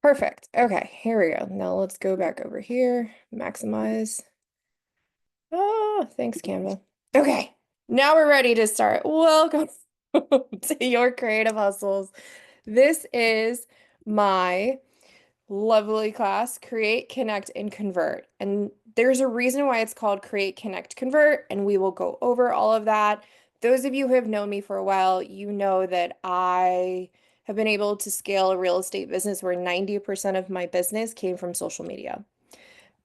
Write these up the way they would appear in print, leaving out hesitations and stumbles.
Perfect. Okay, here we go. Now let's go back over here, maximize. Oh, thanks, Canva. Okay, now we're ready to start. Welcome to your creative hustles. This is my lovely class, Create, Connect, and Convert. And there's a reason why it's called Create, Connect, Convert, and we will go over all of that. Those of you who have known me for a while, you know that I have been able to scale a real estate business where 90% of my business came from social media.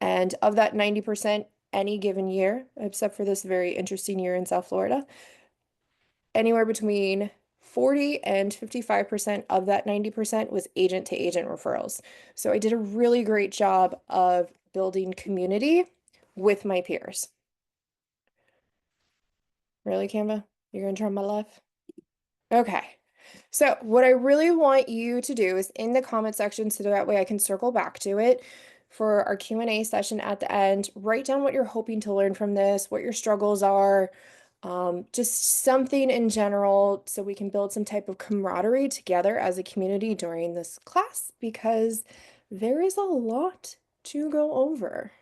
And of that 90%, any given year, except for this very interesting year in South Florida, anywhere between 40 and 55% of that 90% was agent to agent referrals. So I did a really great job of building community with my peers. Really, Canva? You're gonna try my life? Okay. So what I really want you to do is in the comment section so that way I can circle back to it for our Q&A session at the end, write down what you're hoping to learn from this, what your struggles are, just something in general so we can build some type of camaraderie together as a community during this class because there is a lot to go over.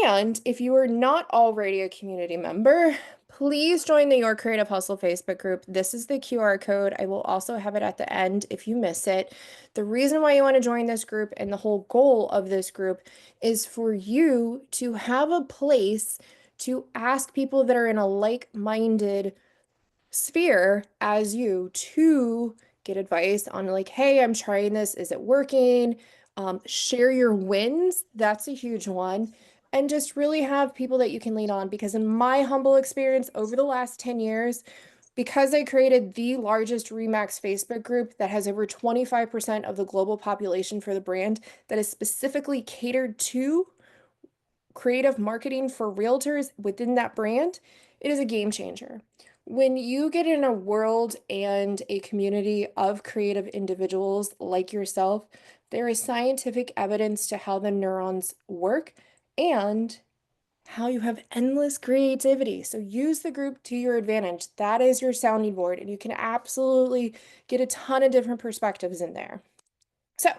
And if you are not already a community member, please join the Your Creative Hustle Facebook group. This is the QR code. I will also have it at the end if you miss it. The reason why you want to join this group and the whole goal of this group is for you to have a place to ask people that are in a like-minded sphere as you to get advice on like, hey, I'm trying this. Is it working? Share your wins. That's a huge one. And just really have people that you can lean on because in my humble experience over the last 10 years, because I created the largest Remax Facebook group that has over 25% of the global population for the brand that is specifically catered to creative marketing for realtors within that brand, it is a game changer. When you get in a world and a community of creative individuals like yourself, there is scientific evidence to how the neurons work and how you have endless creativity. So use the group to your advantage. That is your sounding board, and you can absolutely get a ton of different perspectives in there. So,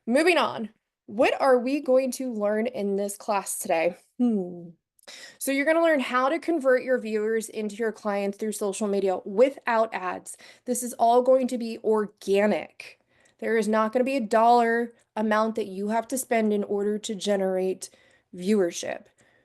moving on. What are we going to learn in this class today? So you're going to learn how to convert your viewers into your clients through social media without ads. This is all going to be organic. There is not going to be a dollar amount that you have to spend in order to generate viewership.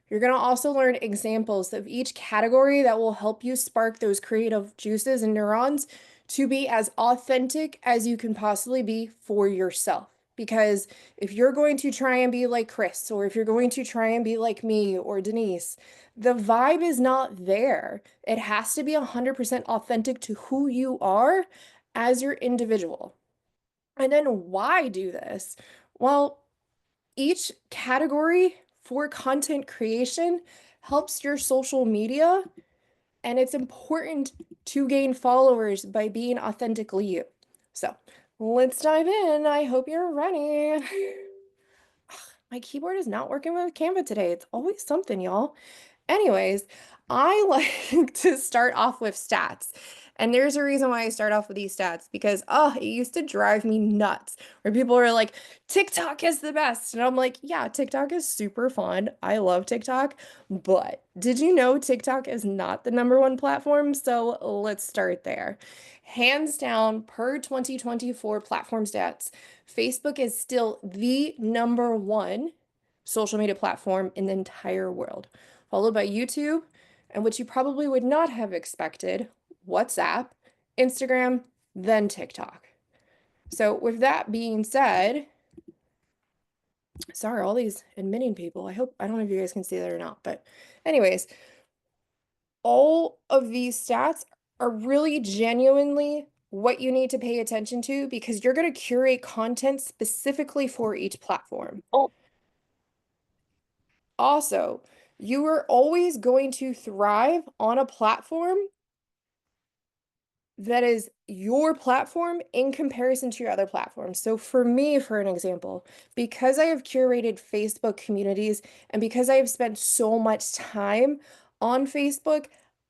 You're going to also learn examples of each category that will help you spark those creative juices and neurons to be as authentic as you can possibly be for yourself. Because if you're going to try and be like Chris, or if you're going to try and be like me or Denise, the vibe is not there. It has to be 100% authentic to who you are as your individual. And then why do this? Well, each category for content creation helps your social media, and it's important to gain followers by being authentically you. So let's dive in. I hope you're ready. My keyboard is not working with Canva today. It's always something, y'all. Anyways, I like to start off with stats. And there's a reason why I start off with these stats because, oh, it used to drive me nuts where people are like, TikTok is the best. And I'm like, yeah, TikTok is super fun. I love TikTok. But did you know TikTok is not the #1 platform? So let's start there. Hands down, per 2024 platform stats, Facebook is still the #1 social media platform in the entire world, followed by YouTube, and which you probably would not have expected, WhatsApp, Instagram, then TikTok. So with that being said, sorry, all these admitting people. I don't know if you guys can see that or not, but anyways, all of these stats are really genuinely what you need to pay attention to because you're going to curate content specifically for each platform. Oh, Also, you are always going to thrive on a platform that is your platform in comparison to your other platforms. So for me, for an example, because I have curated Facebook communities and because I have spent so much time on Facebook,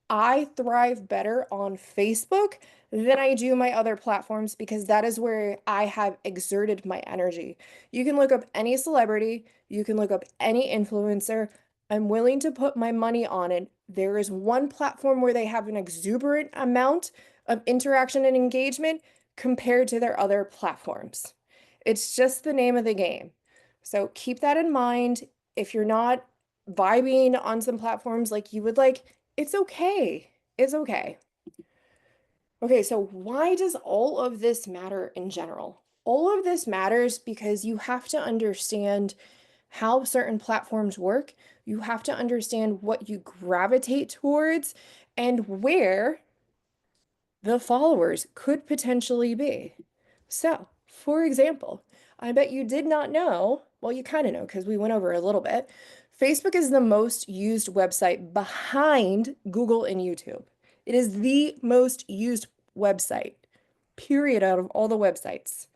I thrive better on Facebook than I do my other platforms because that is where I have exerted my energy. You can look up any celebrity, you can look up any influencer. I'm willing to put my money on it. There is one platform where they have an exuberant amount of interaction and engagement compared to their other platforms. It's just the name of the game. So keep that in mind. If you're not vibing on some platforms like you would like, it's okay. It's okay. Okay, so why does all of this matter in general? All of this matters because you have to understand how certain platforms work. You have to understand what you gravitate towards and where the followers could potentially be. So, for example, I bet you did not know, well, you kind of know because we went over a little bit. Facebook is the most used website behind Google and YouTube. It is the most used website, period, out of all the websites.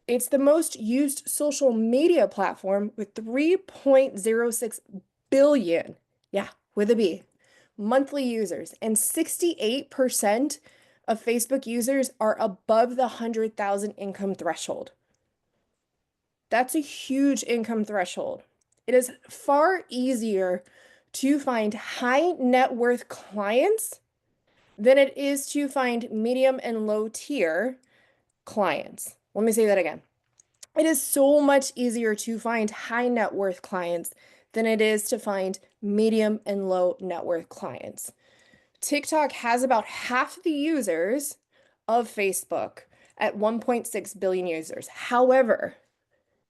It's the most used social media platform with 3.06 billion, yeah, with a B, monthly users, and 68% of Facebook users are above the 100,000 income threshold. That's a huge income threshold. It is far easier to find high net worth clients than it is to find medium and low tier clients. Let me say that again. It is so much easier to find high net worth clients than it is to find medium and low net worth clients. TikTok has about half the users of Facebook at 1.6 billion users. However,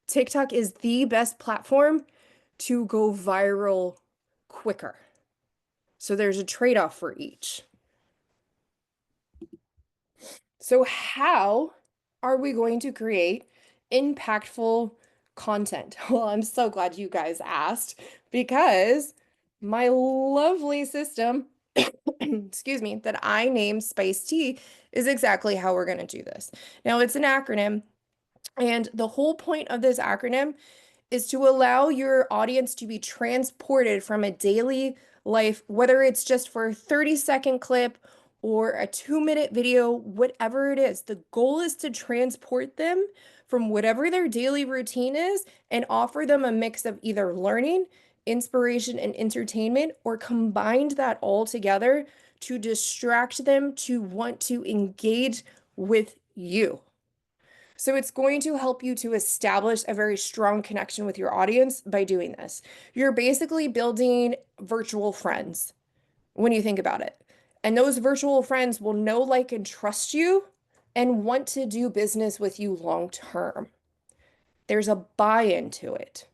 TikTok is the best platform to go viral quicker. So there's a trade-off for each. So how are we going to create impactful content? Well, I'm so glad you guys asked because my lovely system, excuse me, that I named Spice Tea is exactly how we're going to do this. Now, it's an acronym, and the whole point of this acronym is to allow your audience to be transported from a daily life, whether it's just for a 30-second clip or a 2-minute video, whatever it is. The goal is to transport them from whatever their daily routine is and offer them a mix of either learning, inspiration, and entertainment, or combined that all together to distract them to want to engage with you. So it's going to help you to establish a very strong connection with your audience by doing this. You're basically building virtual friends when you think about it. And those virtual friends will know, like, and trust you and want to do business with you long term. There's a buy-in to it.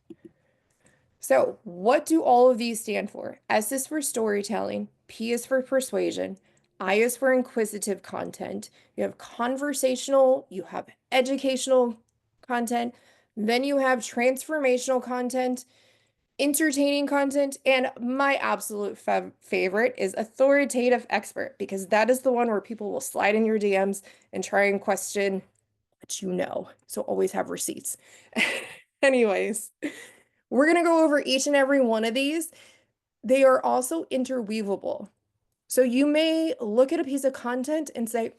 So, what do all of these stand for? S is for storytelling, P is for persuasion, I is for inquisitive content. You have conversational, you have educational content, then you have transformational content, entertaining content, and my absolute favorite is authoritative expert because that is the one where people will slide in your DMs and try and question what you know. So always have receipts. Anyways. We're going to go over each and every one of these. They are also interweavable. So you may look at a piece of content and say,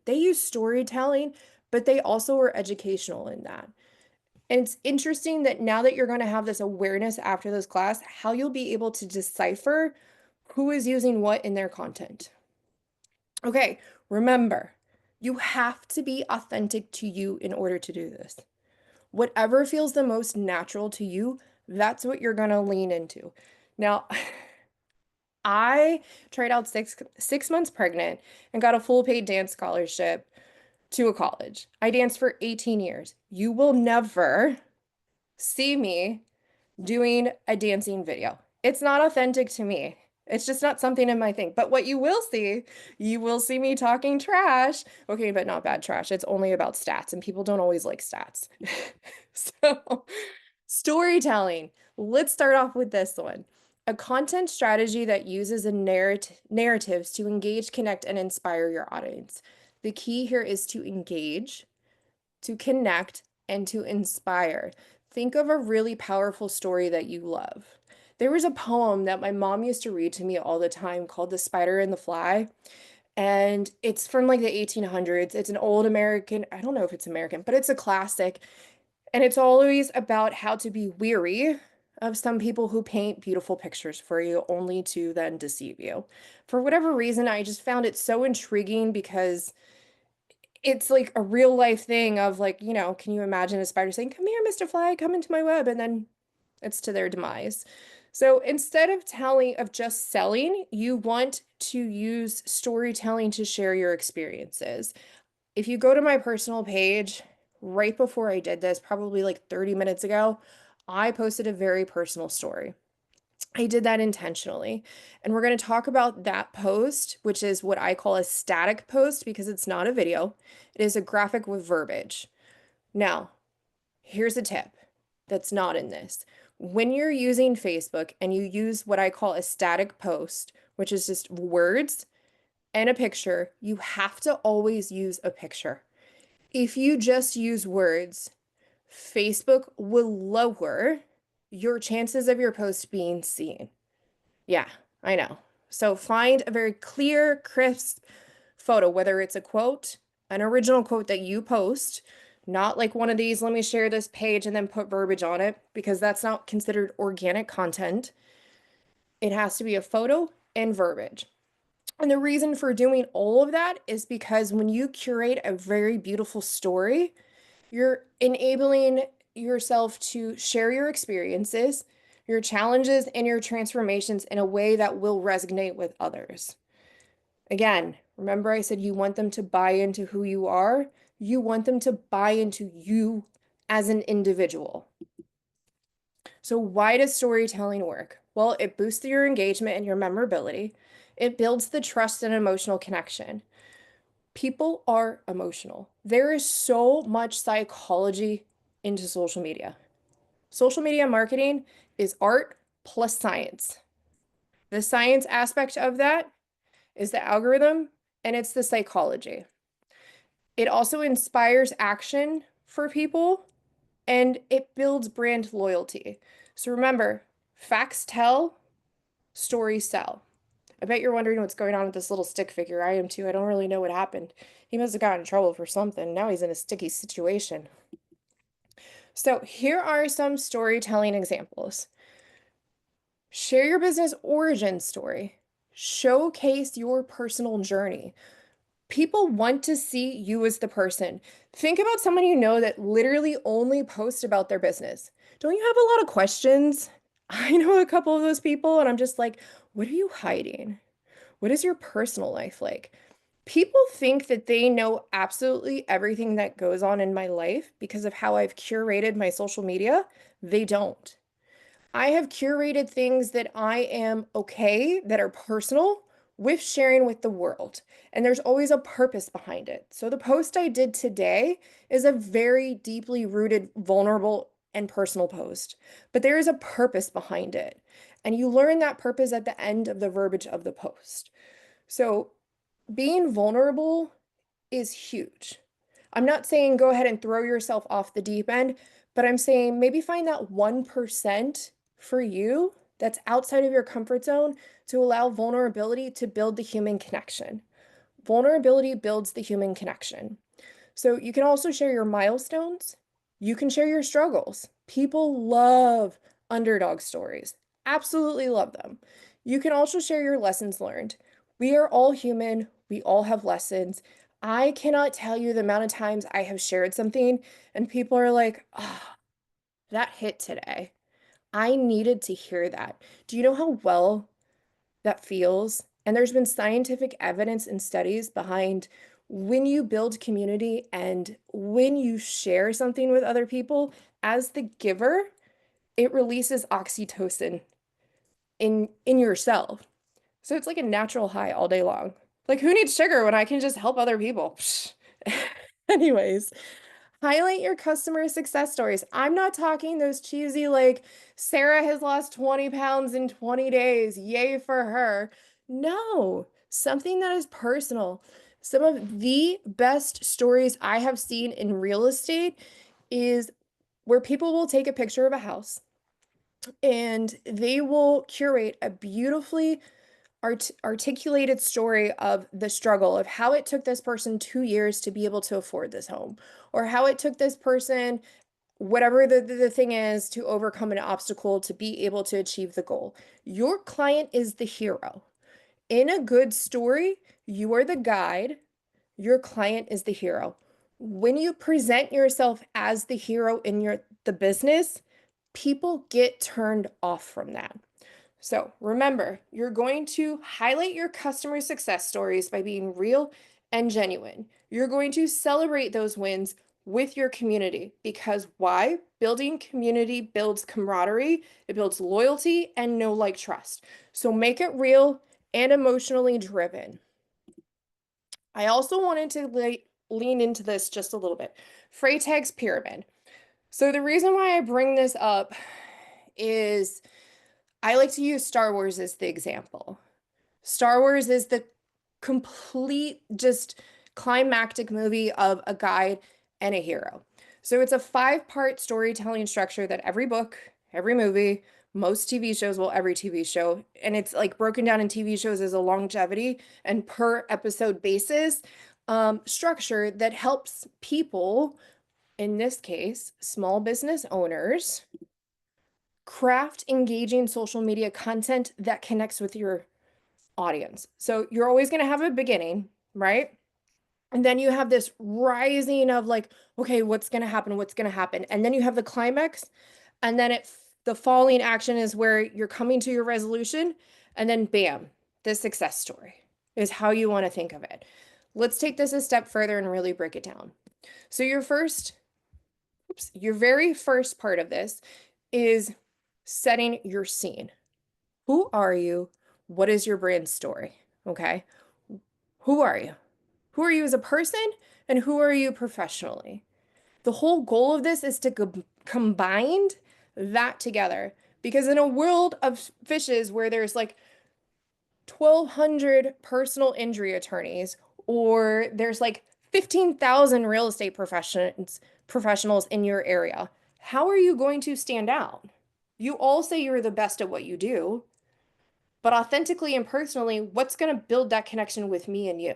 they use storytelling, but they also are educational in that. And it's interesting that now that you're going to have this awareness after this class, how you'll be able to decipher who is using what in their content. Okay, remember, you have to be authentic to you in order to do this. Whatever feels the most natural to you, that's what you're going to lean into. Now, I tried out six months pregnant and got a full paid dance scholarship to a college. I danced for 18 years. You will never see me doing a dancing video. It's not authentic to me. It's just not something in my thing. But what you will see me talking trash. Okay, but not bad trash. It's only about stats, and people don't always like stats. So, storytelling. Let's start off with this one. A content strategy that uses narratives to engage, connect, and inspire your audience. The key here is to engage, to connect, and to inspire. Think of a really powerful story that you love. There was a poem that my mom used to read to me all the time called The Spider and the Fly. And it's from like the 1800s. It's an old American, I don't know if it's American, but it's a classic. And it's always about how to be weary of some people who paint beautiful pictures for you only to then deceive you. For whatever reason, I just found it so intriguing because it's like a real life thing of like, can you imagine a spider saying, "Come here, Mr. Fly, come into my web," and then it's to their demise. So instead of just selling, you want to use storytelling to share your experiences. If you go to my personal page, right before I did this, probably like 30 minutes ago, I posted a very personal story. I did that intentionally. And we're going to talk about that post, which is what I call a static post because it's not a video. It is a graphic with verbiage. Now, here's a tip that's not in this. When you're using Facebook and you use what I call a static post, which is just words and a picture, you have to always use a picture. If you just use words, Facebook will lower your chances of your post being seen. Yeah, I know. So find a very clear, crisp photo, whether it's a quote, an original quote that you post, not like one of these, let me share this page and then put verbiage on it, because that's not considered organic content. It has to be a photo and verbiage. And the reason for doing all of that is because when you curate a very beautiful story, you're enabling yourself to share your experiences, your challenges, and your transformations in a way that will resonate with others. Again, remember I said you want them to buy into who you are. You want them to buy into you as an individual. So why does storytelling work? Well, it boosts your engagement and your memorability. It builds the trust and emotional connection. People are emotional. There is so much psychology into social media. Social media marketing is art plus science. The science aspect of that is the algorithm and it's the psychology. It also inspires action for people and it builds brand loyalty. So remember, facts tell, stories sell. I bet you're wondering what's going on with this little stick figure. I am too. I don't really know what happened. He must have gotten in trouble for something. Now he's in a sticky situation. So here are some storytelling examples. Share your business origin story. Showcase your personal journey. People want to see you as the person. Think about someone you know that literally only posts about their business. Don't you have a lot of questions? I know a couple of those people, and I'm just like, what are you hiding? What is your personal life like? People think that they know absolutely everything that goes on in my life because of how I've curated my social media. They don't. I have curated things that I am okay, that are personal, with sharing with the world. And there's always a purpose behind it. So the post I did today is a very deeply rooted, vulnerable, and personal post. But there is a purpose behind it. And you learn that purpose at the end of the verbiage of the post. So being vulnerable is huge. I'm not saying go ahead and throw yourself off the deep end, but I'm saying maybe find that 1% for you that's outside of your comfort zone to allow vulnerability to build the human connection. Vulnerability builds the human connection. So you can also share your milestones. You can share your struggles. People love underdog stories, absolutely love them. You can also share your lessons learned. We are all human, we all have lessons. I cannot tell you the amount of times I have shared something and people are like, oh, that hit today. I needed to hear that. Do you know how well that feels? And there's been scientific evidence and studies behind when you build community and when you share something with other people, as the giver, it releases oxytocin in yourself. So it's like a natural high all day long. Like who needs sugar when I can just help other people? Anyways, highlight your customer success stories. I'm not talking those cheesy, like, Sarah has lost 20 pounds in 20 days. Yay for her. No, something that is personal. Some of the best stories I have seen in real estate is where people will take a picture of a house and they will curate a beautifully articulated story of the struggle of how it took this person 2 years to be able to afford this home, or how it took this person, whatever the thing is, to overcome an obstacle to be able to achieve the goal. Your client is the hero. In a good story, you are the guide, your client is the hero. When you present yourself as the hero in the business, people get turned off from that. So remember, you're going to highlight your customer success stories by being real and genuine. You're going to celebrate those wins with your community because why? Building community builds camaraderie, it builds loyalty and know, like, trust. So make it real and emotionally driven. I also wanted to lean into this just a little bit. Freytag's pyramid. So the reason why I bring this up is I like to use Star Wars as the example. Star Wars is the complete, just climactic movie of a guide and a hero. So it's a 5-part storytelling structure that every book, every movie, most TV shows, well, every TV show, and it's like broken down in TV shows as a longevity and per episode basis structure that helps people, in this case, small business owners, craft engaging social media content that connects with your audience. So you're always going to have a beginning, right? And then you have this rising of like, okay, what's going to happen? What's going to happen? And then you have the climax, and then the falling action is where you're coming to your resolution, and then bam, the success story is how you want to think of it. Let's take this a step further and really break it down. So your very first part of this is setting your scene. Who are you? What is your brand story? Okay. Who are you? Who are you as a person? And who are you professionally? The whole goal of this is to combine that together. Because in a world of fishes where there's like 1,200 personal injury attorneys, or there's like 15,000 real estate professionals in your area, how are you going to stand out? You all say you're the best at what you do, but authentically and personally, what's going to build that connection with me and you?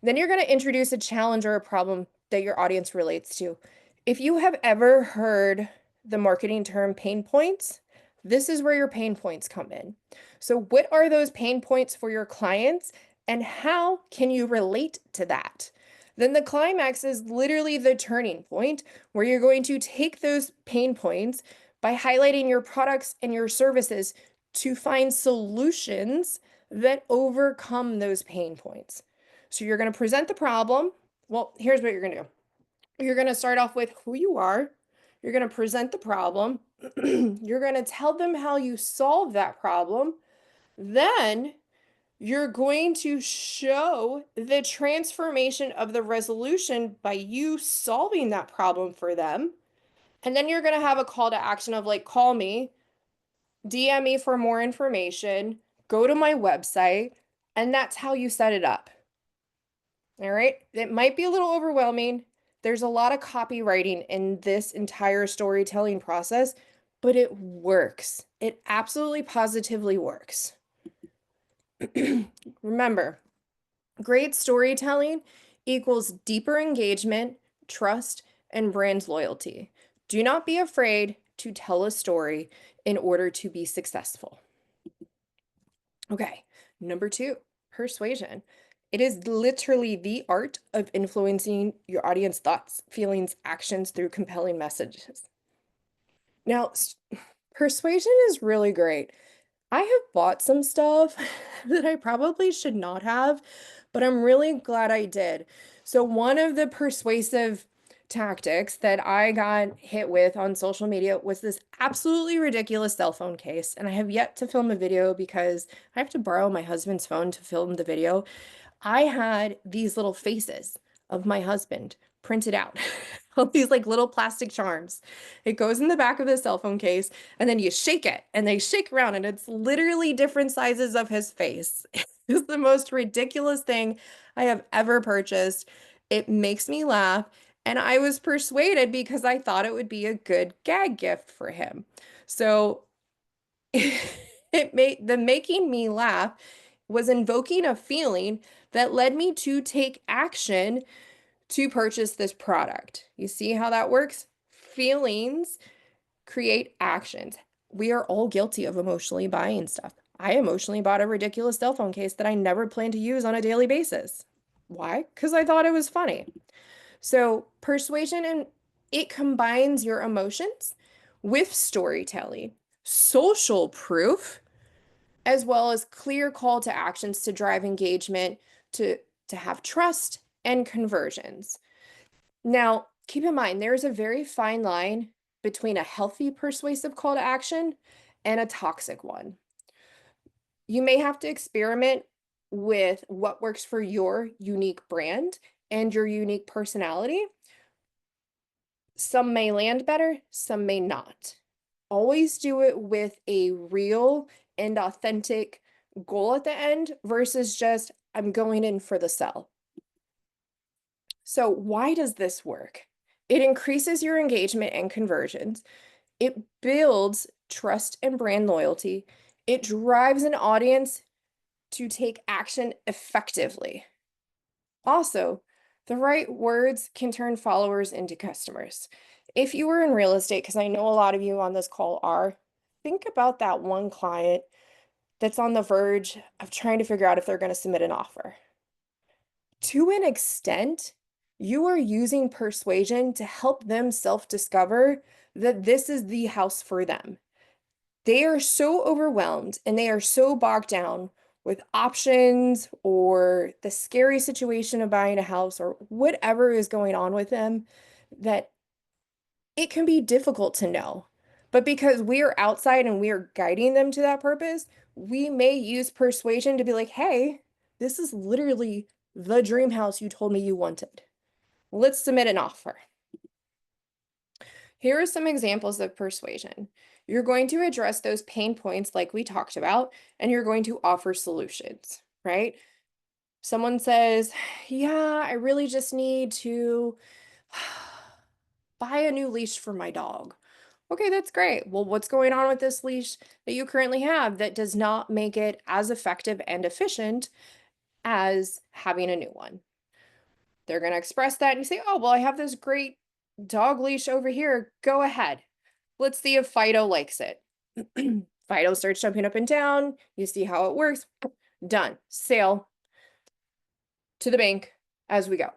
Then you're going to introduce a challenge or a problem that your audience relates to. If you have ever heard the marketing term pain points, this is where your pain points come in. So, what are those pain points for your clients, and how can you relate to that? Then the climax is literally the turning point where you're going to take those pain points by highlighting your products and your services to find solutions that overcome those pain points. So you're going to present the problem. Well, here's what you're going to do. You're going to start off with who you are. You're going to present the problem. You're going to tell them how you solve that problem. Then you're going to show the transformation of the resolution by you solving that problem for them. And then you're going to have a call to action of like, call me, DM me for more information, go to my website, and that's how you set it up. All right. It might be a little overwhelming. There's a lot of copywriting in this entire storytelling process, but it works. It absolutely positively works. Remember, great storytelling equals deeper engagement, trust, and brand loyalty. Do not be afraid to tell a story in order to be successful. Okay, number 2, persuasion. It is literally the art of influencing your audience thoughts, feelings, actions through compelling messages. Now, persuasion is really great. I have bought some stuff that I probably should not have, but I'm really glad I did. So one of the persuasive tactics that I got hit with on social media was this absolutely ridiculous cell phone case. And I have yet to film a video because I have to borrow my husband's phone to film the video. I had these little faces of my husband printed out. All these like little plastic charms. It goes in the back of the cell phone case, and then you shake it and they shake around, and it's literally different sizes of his face. It's the most ridiculous thing I have ever purchased. It makes me laugh, and I was persuaded because I thought it would be a good gag gift for him. So it made the making me laugh was invoking a feeling that led me to take action to purchase this product. You see how that works? Feelings create actions. We are all guilty of emotionally buying stuff. I emotionally bought a ridiculous cell phone case that I never planned to use on a daily basis. Why? Because I thought it was funny. So, persuasion and it combines your emotions with storytelling, social proof, as well as clear call to actions to drive engagement, to have trust and conversions. Now, keep in mind, there's a very fine line between a healthy persuasive call to action and a toxic one. You may have to experiment with what works for your unique brand and your unique personality. Some may land better, some may not. Always do it with a real and authentic goal at the end versus just, I'm going in for the sell. So, why does this work? It increases your engagement and conversions. It builds trust and brand loyalty. It drives an audience to take action effectively. Also, the right words can turn followers into customers. If you were in real estate, because I know a lot of you on this call are, think about that one client that's on the verge of trying to figure out if they're going to submit an offer. To an extent, you are using persuasion to help them self-discover that this is the house for them. They are so overwhelmed and they are so bogged down with options or the scary situation of buying a house or whatever is going on with them that it can be difficult to know. But because we are outside and we are guiding them to that purpose, we may use persuasion to be like, hey, this is literally the dream house you told me you wanted. Let's submit an offer. Here are some examples of persuasion. You're going to address those pain points like we talked about, and you're going to offer solutions, right? Someone says, yeah, I really just need to buy a new leash for my dog. Okay, that's great. Well, what's going on with this leash that you currently have that does not make it as effective and efficient as having a new one? They're going to express that and you say, oh, well, I have this great dog leash over here. Go ahead. Let's see if Fido likes it. Fido starts jumping up and down. You see how it works. Done. Sale to the bank as we go.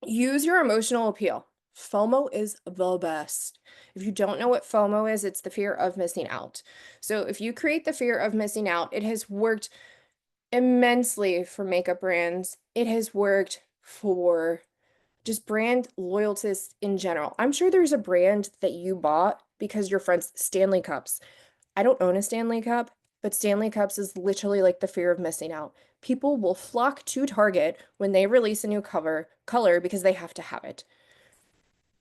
Use your emotional appeal. FOMO is the best. If you don't know what FOMO is, it's the fear of missing out. So if you create the fear of missing out, it has worked immensely for makeup brands. It has worked for just brand loyalists in general. I'm sure there's a brand that you bought because your friends, Stanley Cups. I don't own a Stanley Cup, but Stanley Cups is literally like the fear of missing out. People will flock to Target when they release a new color because they have to have it.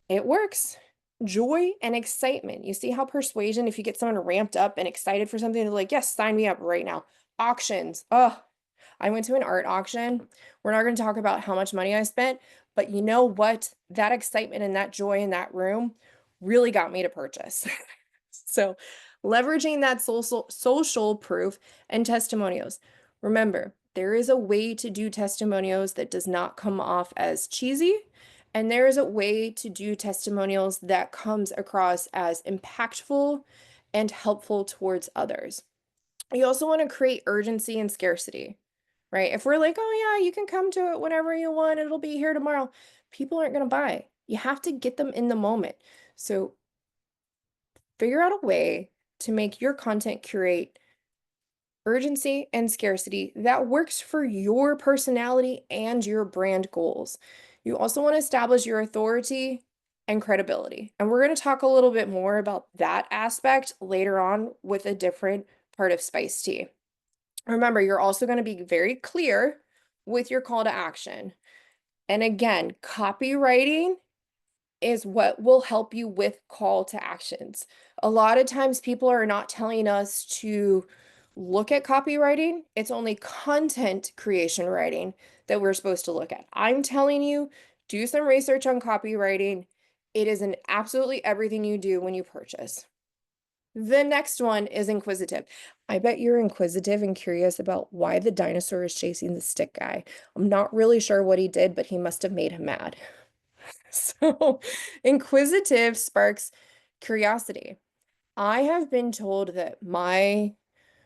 It works. Joy and excitement. You see how persuasion, if you get someone ramped up and excited for something, they're like, yes, sign me up right now. Auctions. Oh, I went to an art auction. We're not going to talk about how much money I spent, but you know what? That excitement and that joy in that room really got me to purchase. So, leveraging that social proof and testimonials. Remember, there is a way to do testimonials that does not come off as cheesy, and there is a way to do testimonials that comes across as impactful and helpful towards others. You also want to create urgency and scarcity, right? If we're like, oh yeah, you can come to it whenever you want, it'll be here tomorrow, people aren't going to buy. You have to get them in the moment. So figure out a way to make your content curate urgency and scarcity that works for your personality and your brand goals. You also want to establish your authority and credibility. And we're going to talk a little bit more about that aspect later on with a different part of Spice Tea. Remember, you're also going to be very clear with your call to action. And again, copywriting is what will help you with call to actions. A lot of times people are not telling us to look at copywriting. It's only content creation writing that we're supposed to look at. I'm telling you, do some research on copywriting. It is in absolutely everything you do when you purchase. The next one is inquisitive. I bet you're inquisitive and curious about why the dinosaur is chasing the stick guy. I'm not really sure what he did, but he must have made him mad. So, inquisitive sparks curiosity. I have been told that my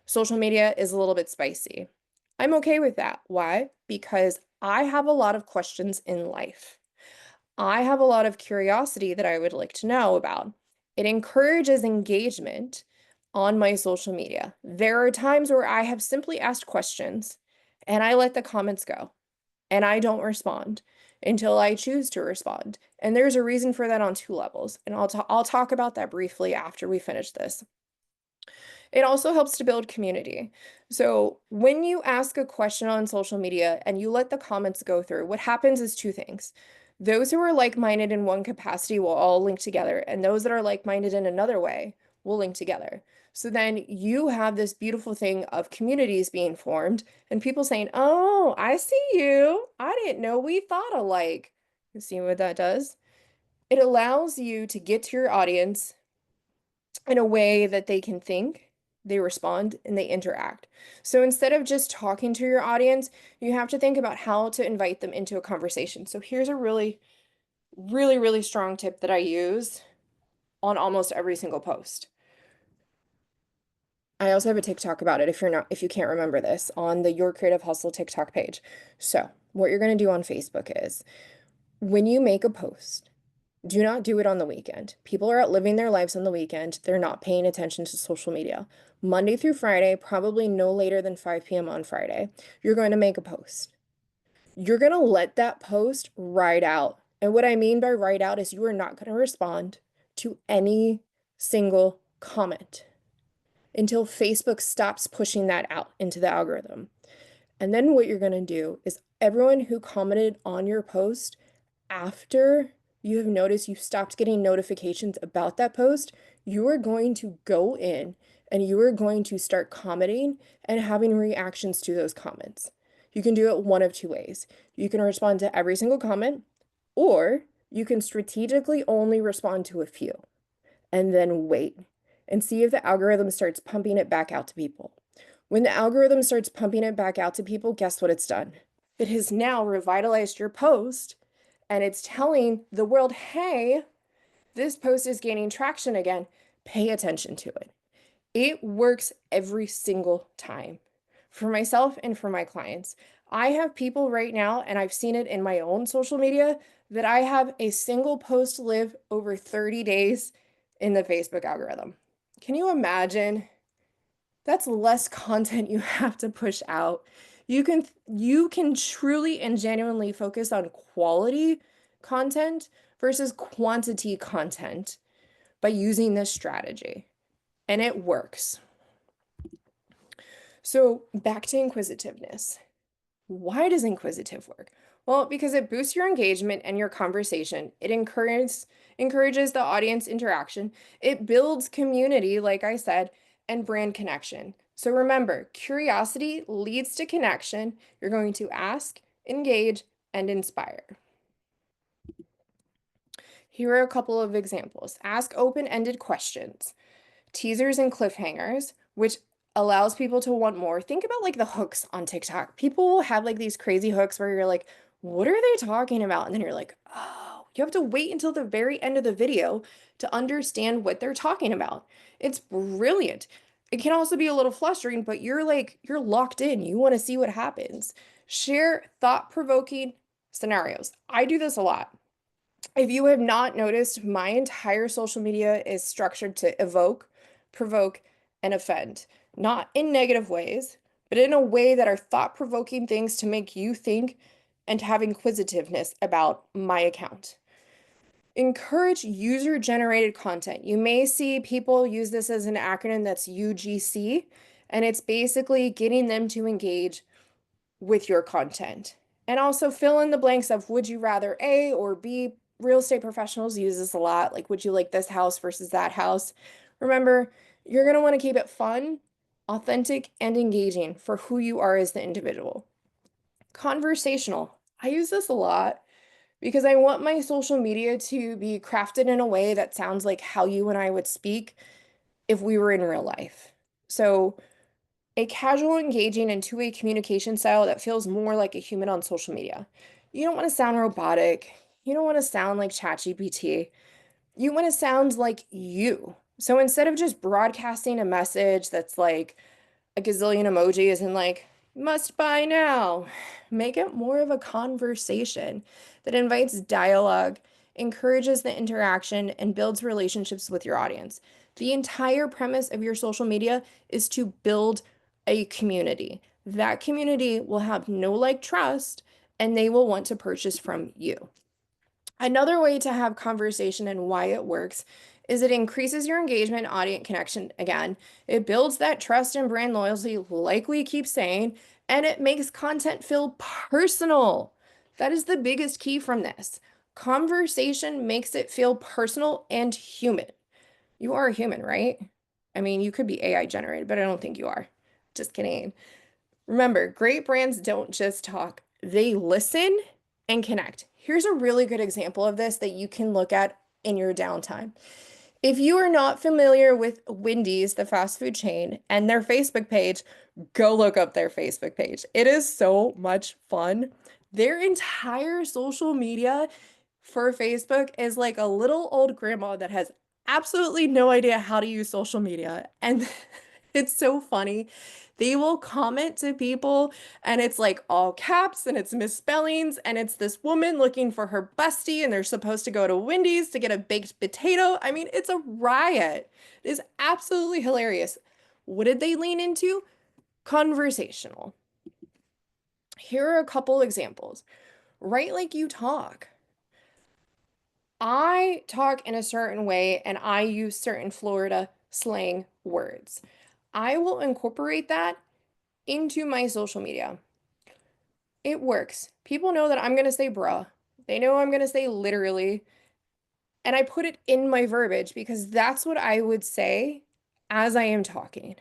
social media is a little bit spicy. I'm okay with that. Why? Because I have a lot of questions in life. I have a lot of curiosity that I would like to know about. It encourages engagement on my social media. There are times where I have simply asked questions and I let the comments go and I don't respond until I choose to respond. And there's a reason for that on two levels. And I'll talk about that briefly after we finish this. It also helps to build community. So when you ask a question on social media and you let the comments go through, what happens is two things. Those who are like-minded in one capacity will all link together, and those that are like-minded in another way will link together. So then you have this beautiful thing of communities being formed and people saying, "Oh, I see you. I didn't know we thought alike." You see what that does? It allows you to get to your audience in a way that they can think, they respond, and they interact. So instead of just talking to your audience, you have to think about how to invite them into a conversation. So here's a really strong tip that I use on almost every single post. I also have a TikTok about it if you can't remember this, on the Your Creative Hustle TikTok page. So what you're going to do on Facebook is when you make a post, do not do it on the weekend. People are out living their lives on the weekend. They're not paying attention to social media. Monday through Friday, probably no later than 5 p.m. on Friday, you're going to make a post. You're going to let that post ride out. And what I mean by ride out is you are not going to respond to any single comment until Facebook stops pushing that out into the algorithm. And then what you're going to do is everyone who commented on your post after you have noticed you stopped getting notifications about that post, you are going to go in and you are going to start commenting and having reactions to those comments. You can do it one of two ways. You can respond to every single comment, or you can strategically only respond to a few and then wait and see if the algorithm starts pumping it back out to people. When the algorithm starts pumping it back out to people, guess what it's done? It has now revitalized your post and it's telling the world, hey, this post is gaining traction again. Pay attention to it. It works every single time for myself and for my clients. I have people right now, and I've seen it in my own social media, that I have a single post live over 30 days in the Facebook algorithm. Can you imagine? That's less content you have to push out. You can truly and genuinely focus on quality content versus quantity content by using this strategy. And it works. So back to inquisitiveness. Why does inquisitive work? Well, because it boosts your engagement and your conversation. It encourages the audience interaction. It builds community, like I said, and brand connection. So remember, curiosity leads to connection. You're going to ask, engage, and inspire. Here are a couple of examples. Ask open-ended questions. Teasers and cliffhangers, which allows people to want more. Think about like the hooks on TikTok. People will have like these crazy hooks where you're like, what are they talking about? And then you're like, oh, you have to wait until the very end of the video to understand what they're talking about. It's brilliant. It can also be a little frustrating, but you're locked in. You want to see what happens. Share thought-provoking scenarios. I do this a lot. If you have not noticed, my entire social media is structured to evoke, provoke, and offend. Not in negative ways, but in a way that are thought-provoking things to make you think and have inquisitiveness about my account. Encourage user-generated content. You may see people use this as an acronym that's UGC, and it's basically getting them to engage with your content. And also fill in the blanks of would you rather A or B. Real estate professionals use this a lot. Like, would you like this house versus that house? Remember, you're going to want to keep it fun, authentic, and engaging for who you are as the individual. Conversational. I use this a lot because I want my social media to be crafted in a way that sounds like how you and I would speak if we were in real life. So, a casual, engaging, and two-way communication style that feels more like a human on social media. You don't want to sound robotic. You don't want to sound like ChatGPT. You want to sound like you. So instead of just broadcasting a message that's like a gazillion emojis and like, must buy now, make it more of a conversation that invites dialogue, encourages the interaction, and builds relationships with your audience. The entire premise of your social media is to build a community. That community will have no like trust and they will want to purchase from you. Another way to have conversation and why it works is it increases your engagement, audience connection again. It builds that trust and brand loyalty, like we keep saying, and it makes content feel personal. That is the biggest key from this. Conversation makes it feel personal and human. You are a human, right? I mean, you could be AI generated, but I don't think you are. Just kidding. Remember, great brands don't just talk, they listen and connect. Here's a really good example of this that you can look at in your downtime. If you are not familiar with Wendy's, the fast food chain, and their Facebook page, go look up their Facebook page. It is so much fun. Their entire social media for Facebook is like a little old grandma that has absolutely no idea how to use social media. And it's so funny. They will comment to people and it's like all caps and it's misspellings and it's this woman looking for her bestie and they're supposed to go to Wendy's to get a baked potato. I mean, it's a riot. It is absolutely hilarious. What did they lean into? Conversational. Here are a couple examples. Write like you talk. I talk in a certain way and I use certain Florida slang words. I will incorporate that into my social media. It works. People know that I'm going to say bruh. They know I'm going to say literally. And I put it in my verbiage because that's what I would say as I am talking.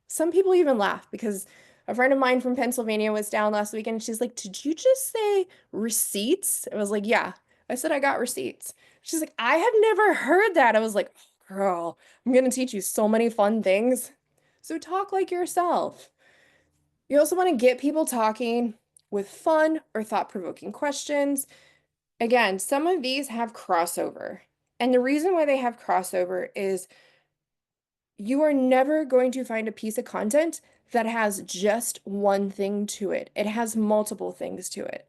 Some people even laugh because a friend of mine from Pennsylvania was down last weekend and she's like, "Did you just say receipts?" I was like, "Yeah." I said, "I got receipts." She's like, "I have never heard that." I was like, "Oh, girl, I'm going to teach you so many fun things." So talk like yourself. You also want to get people talking with fun or thought-provoking questions. Again, some of these have crossover. And the reason why they have crossover is you are never going to find a piece of content that has just one thing to it. It has multiple things to it.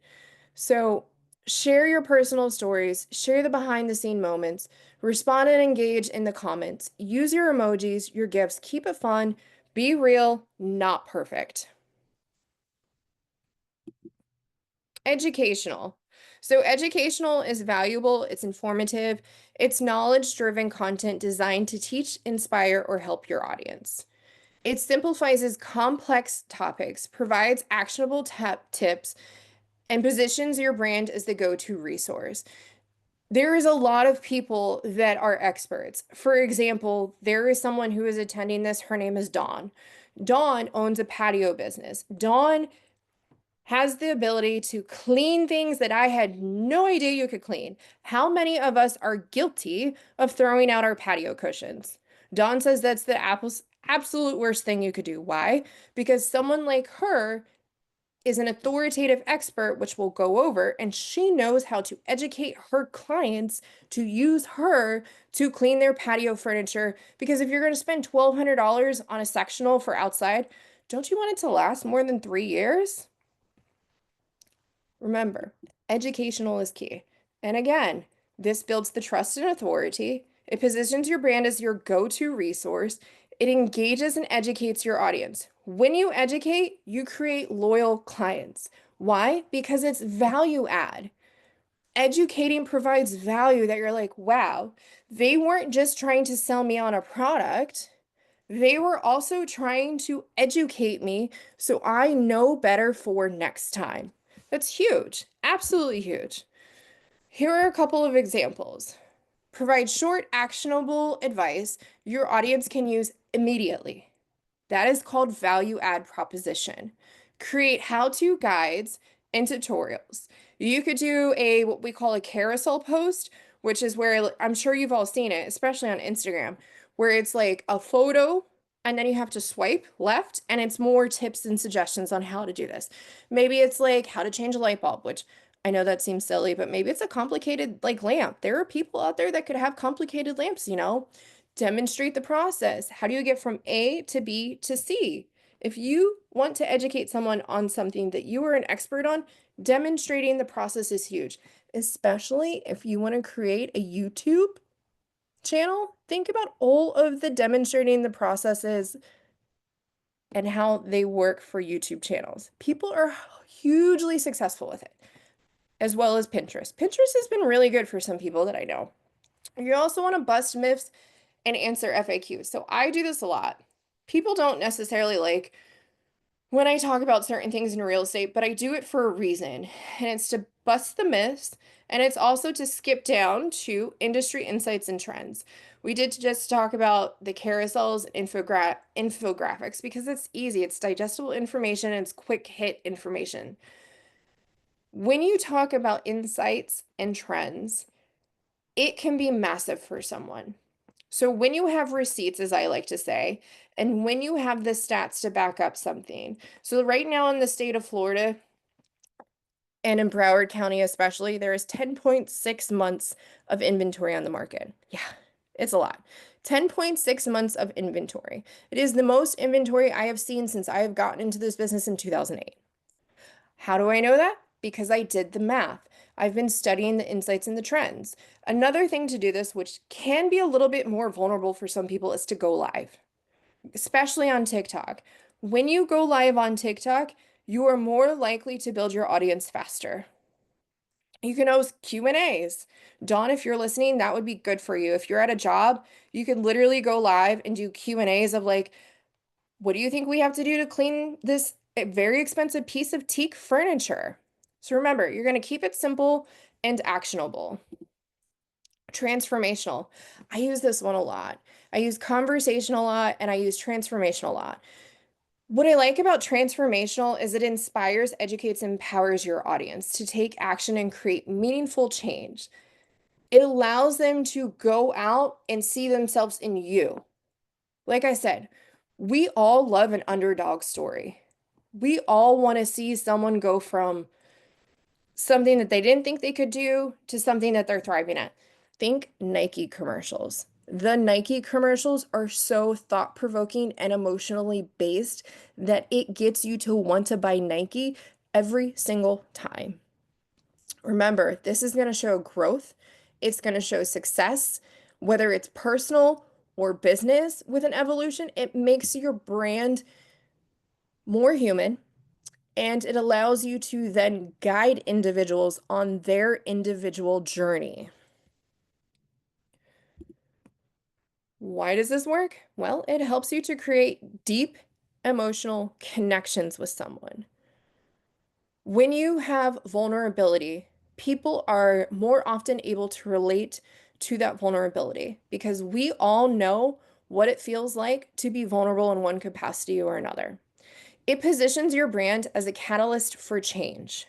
So share your personal stories, share the behind the scene moments, respond and engage in the comments, use your emojis, your gifts, keep it fun, be real, not perfect. Educational. So educational is valuable, it's informative, it's knowledge-driven content designed to teach, inspire, or help your audience. It simplifies complex topics, provides actionable tips, and positions your brand as the go-to resource. There is a lot of people that are experts. For example, there is someone who is attending this. Her name is Dawn. Dawn owns a patio business. Dawn has the ability to clean things that I had no idea you could clean. How many of us are guilty of throwing out our patio cushions? Dawn says that's the absolute worst thing you could do. Why? Because someone like her is an authoritative expert, which we'll go over, and she knows how to educate her clients to use her to clean their patio furniture. Because if you're going to spend $1,200 on a sectional for outside, don't you want it to last more than 3 years? Remember, educational is key. And again, this builds the trust and authority. It positions your brand as your go-to resource. It engages and educates your audience. When you educate, you create loyal clients. Why? Because it's value add. Educating provides value that you're like, wow, they weren't just trying to sell me on a product. They were also trying to educate me so I know better for next time. That's huge, absolutely huge. Here are a couple of examples. Provide short, actionable advice your audience can use immediately. That is called value add proposition. Create how-to guides and tutorials. You could do a what we call a carousel post, which is where I'm sure you've all seen it, especially on Instagram, where it's like a photo and then you have to swipe left and it's more tips and suggestions on how to do this. Maybe it's like how to change a light bulb, which I know that seems silly, but maybe it's a complicated like lamp. There are people out there that could have complicated lamps, you know? Demonstrate the process. How do you get from A to B to C? If you want to educate someone on something that you are an expert on, demonstrating the process is huge, especially if you want to create a YouTube channel. Think about all of the demonstrating the processes and how they work for YouTube channels. People are hugely successful with it, as well as Pinterest. Pinterest has been really good for some people that I know. You also want to bust myths and answer FAQs. So I do this a lot. People don't necessarily like when I talk about certain things in real estate, but I do it for a reason. And it's to bust the myths, and it's also to skip down to industry insights and trends. We did just talk about the carousels, infographics, because it's easy, it's digestible information, and it's quick hit information. When you talk about insights and trends, it can be massive for someone. So when you have receipts, as I like to say, and when you have the stats to back up something. So right now in the state of Florida and in Broward County especially, there is 10.6 months of inventory on the market. Yeah, it's a lot. 10.6 months of inventory. It is the most inventory I have seen since I have gotten into this business in 2008. How do I know that? Because I did the math. I've been studying the insights and the trends. Another thing to do this, which can be a little bit more vulnerable for some people, is to go live, especially on TikTok. When you go live on TikTok, you are more likely to build your audience faster. You can host Q&As. Dawn, if you're listening, that would be good for you. If you're at a job, you can literally go live and do Q&As of like, what do you think we have to do to clean this very expensive piece of teak furniture? So remember, you're going to keep it simple and actionable. Transformational. I use this one a lot. I use conversation a lot and I use transformational a lot. What I like about transformational is it inspires, educates, and empowers your audience to take action and create meaningful change. It allows them to go out and see themselves in you. Like I said, we all love an underdog story. We all want to see someone go from something that they didn't think they could do to something that they're thriving at. Think Nike commercials. The Nike commercials are so thought-provoking and emotionally based that it gets you to want to buy Nike every single time. Remember, this is going to show growth. It's going to show success, whether it's personal or business with an evolution. It makes your brand more human and it allows you to then guide individuals on their individual journey. Why does this work? Well, it helps you to create deep emotional connections with someone. When you have vulnerability, people are more often able to relate to that vulnerability because we all know what it feels like to be vulnerable in one capacity or another. It positions your brand as a catalyst for change.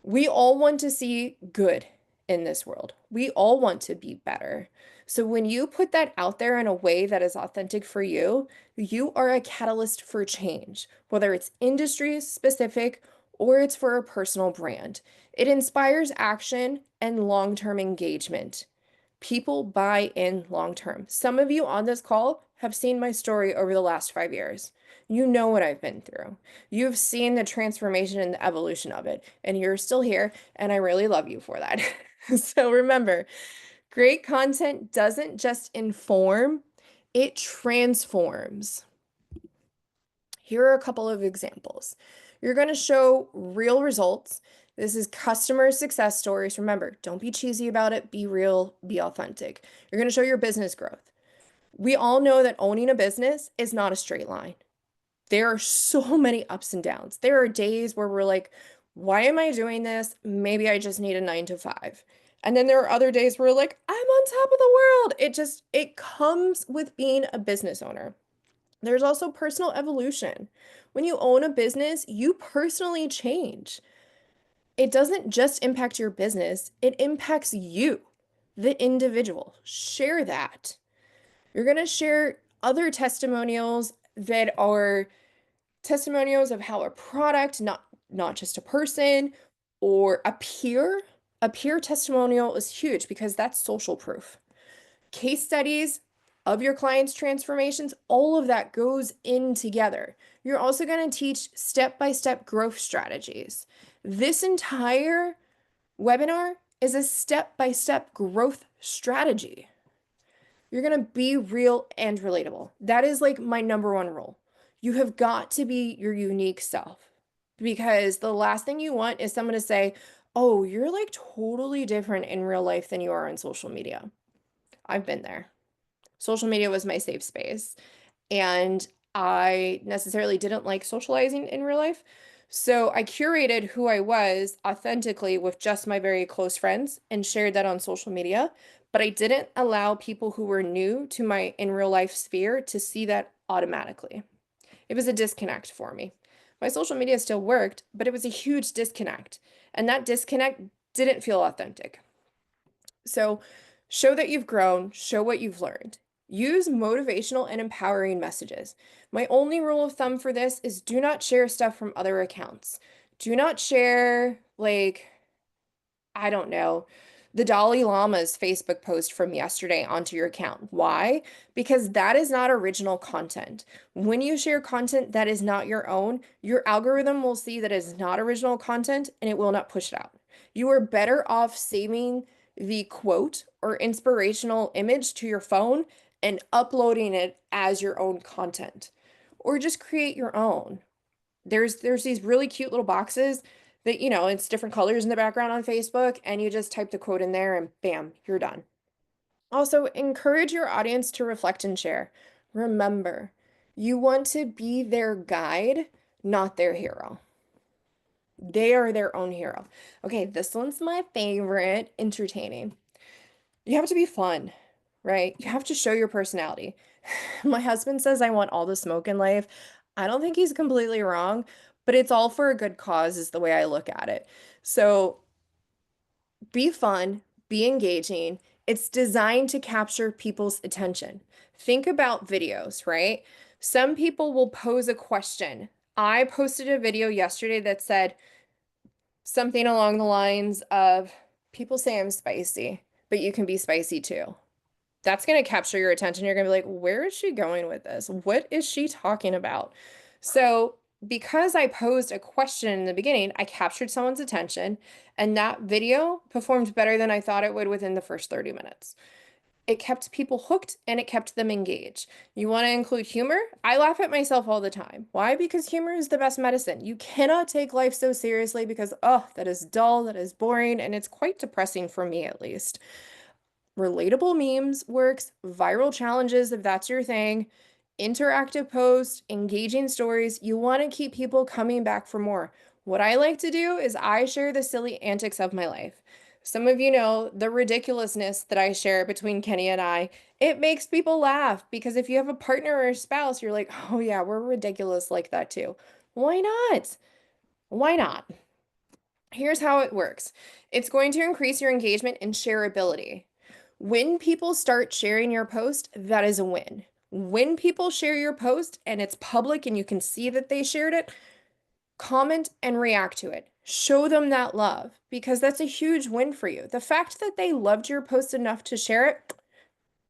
We all want to see good in this world. We all want to be better. So when you put that out there in a way that is authentic for you, you are a catalyst for change, whether it's industry specific or it's for a personal brand. It inspires action and long-term engagement. People buy in long term. Some of you on this call have seen my story over the last 5 years. You know what I've been through. You've seen the transformation and the evolution of it, and you're still here, and I really love you for that. So remember, great content doesn't just inform, it transforms. Here are a couple of examples. You're going to show real results. This is customer success stories. Remember, don't be cheesy about it. Be real, be authentic. You're going to show your business growth. We all know that owning a business is not a straight line. There are so many ups and downs. There are days where we're like, why am I doing this? Maybe I just need a 9 to 5. And then there are other days where we're like, I'm on top of the world. It comes with being a business owner. There's also personal evolution. When you own a business, you personally change. It doesn't just impact your business, it impacts you, the individual. Share that. You're going to share other testimonials that are testimonials of how a product, not just a person or a peer testimonial is huge because that's social proof. Case studies of your clients' transformations, all of that goes in together. You're also going to teach step-by-step growth strategies. This entire webinar is a step-by-step growth strategy. You're going to be real and relatable. That is like my number one rule. You have got to be your unique self because the last thing you want is someone to say, oh, you're like totally different in real life than you are on social media. I've been there. Social media was my safe space, and I necessarily didn't like socializing in real life. So I curated who I was authentically with just my very close friends and shared that on social media. But I didn't allow people who were new to my in real life sphere to see that automatically. It was a disconnect for me. My social media still worked, but it was a huge disconnect. And that disconnect didn't feel authentic. So show that you've grown, show what you've learned. Use motivational and empowering messages. My only rule of thumb for this is do not share stuff from other accounts. Do not share, like, I don't know, the Dalai Lama's Facebook post from yesterday onto your account. Why? Because that is not original content. When you share content that is not your own, your algorithm will see that is not original content and it will not push it out. You are better off saving the quote or inspirational image to your phone and uploading it as your own content, or just create your own. There's these really cute little boxes that, it's different colors in the background on Facebook, and you just type the quote in there and bam, you're done. Also, encourage your audience to reflect and share. Remember, you want to be their guide, not their hero. They are their own hero. Okay, this one's my favorite, entertaining. You have to be fun, right? You have to show your personality. My husband says I want all the smoke in life. I don't think he's completely wrong, but it's all for a good cause, is the way I look at it. So be fun, be engaging. It's designed to capture people's attention. Think about videos, right? Some people will pose a question. I posted a video yesterday that said something along the lines of, people say I'm spicy, but you can be spicy too. That's going to capture your attention. You're going to be like, where is she going with this? What is she talking about? So, because I posed a question in the beginning, I captured someone's attention, and that video performed better than I thought it would within the first 30 minutes. It kept people hooked and it kept them engaged. You want to include humor? I laugh at myself all the time. Why? Because humor is the best medicine. You cannot take life so seriously because, oh, that is dull, that is boring, and it's quite depressing for me at least. Relatable memes works, viral challenges if that's your thing, interactive posts, engaging stories. You want to keep people coming back for more. What I like to do is I share the silly antics of my life. Some of you know the ridiculousness that I share between Kenny and I. It makes people laugh because if you have a partner or a spouse, you're like, oh yeah, we're ridiculous like that too. Why not? Why not? Here's how it works. It's going to increase your engagement and shareability. When people start sharing your post, that is a win. When people share your post and it's public and you can see that they shared it, comment and react to it. Show them that love because that's a huge win for you. The fact that they loved your post enough to share it,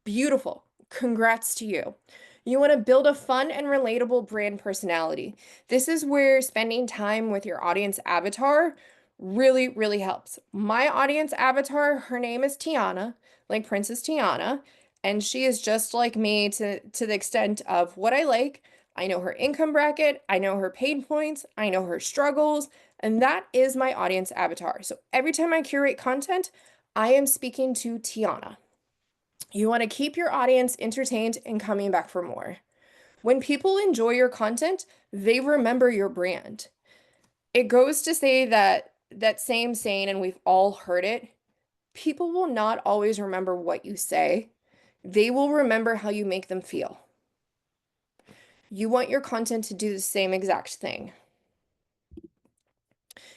beautiful. Congrats to you. You want to build a fun and relatable brand personality. This is where spending time with your audience avatar really, really helps. My audience avatar, her name is Tiana, like Princess Tiana, and she is just like me to the extent of what I like. I know her income bracket, I know her pain points, I know her struggles, and that is my audience avatar. So every time I curate content, I am speaking to Tiana. You want to keep your audience entertained and coming back for more. When people enjoy your content, they remember your brand. It goes to say that same saying, and we've all heard it, people will not always remember what you say. They will remember how you make them feel. You want your content to do the same exact thing.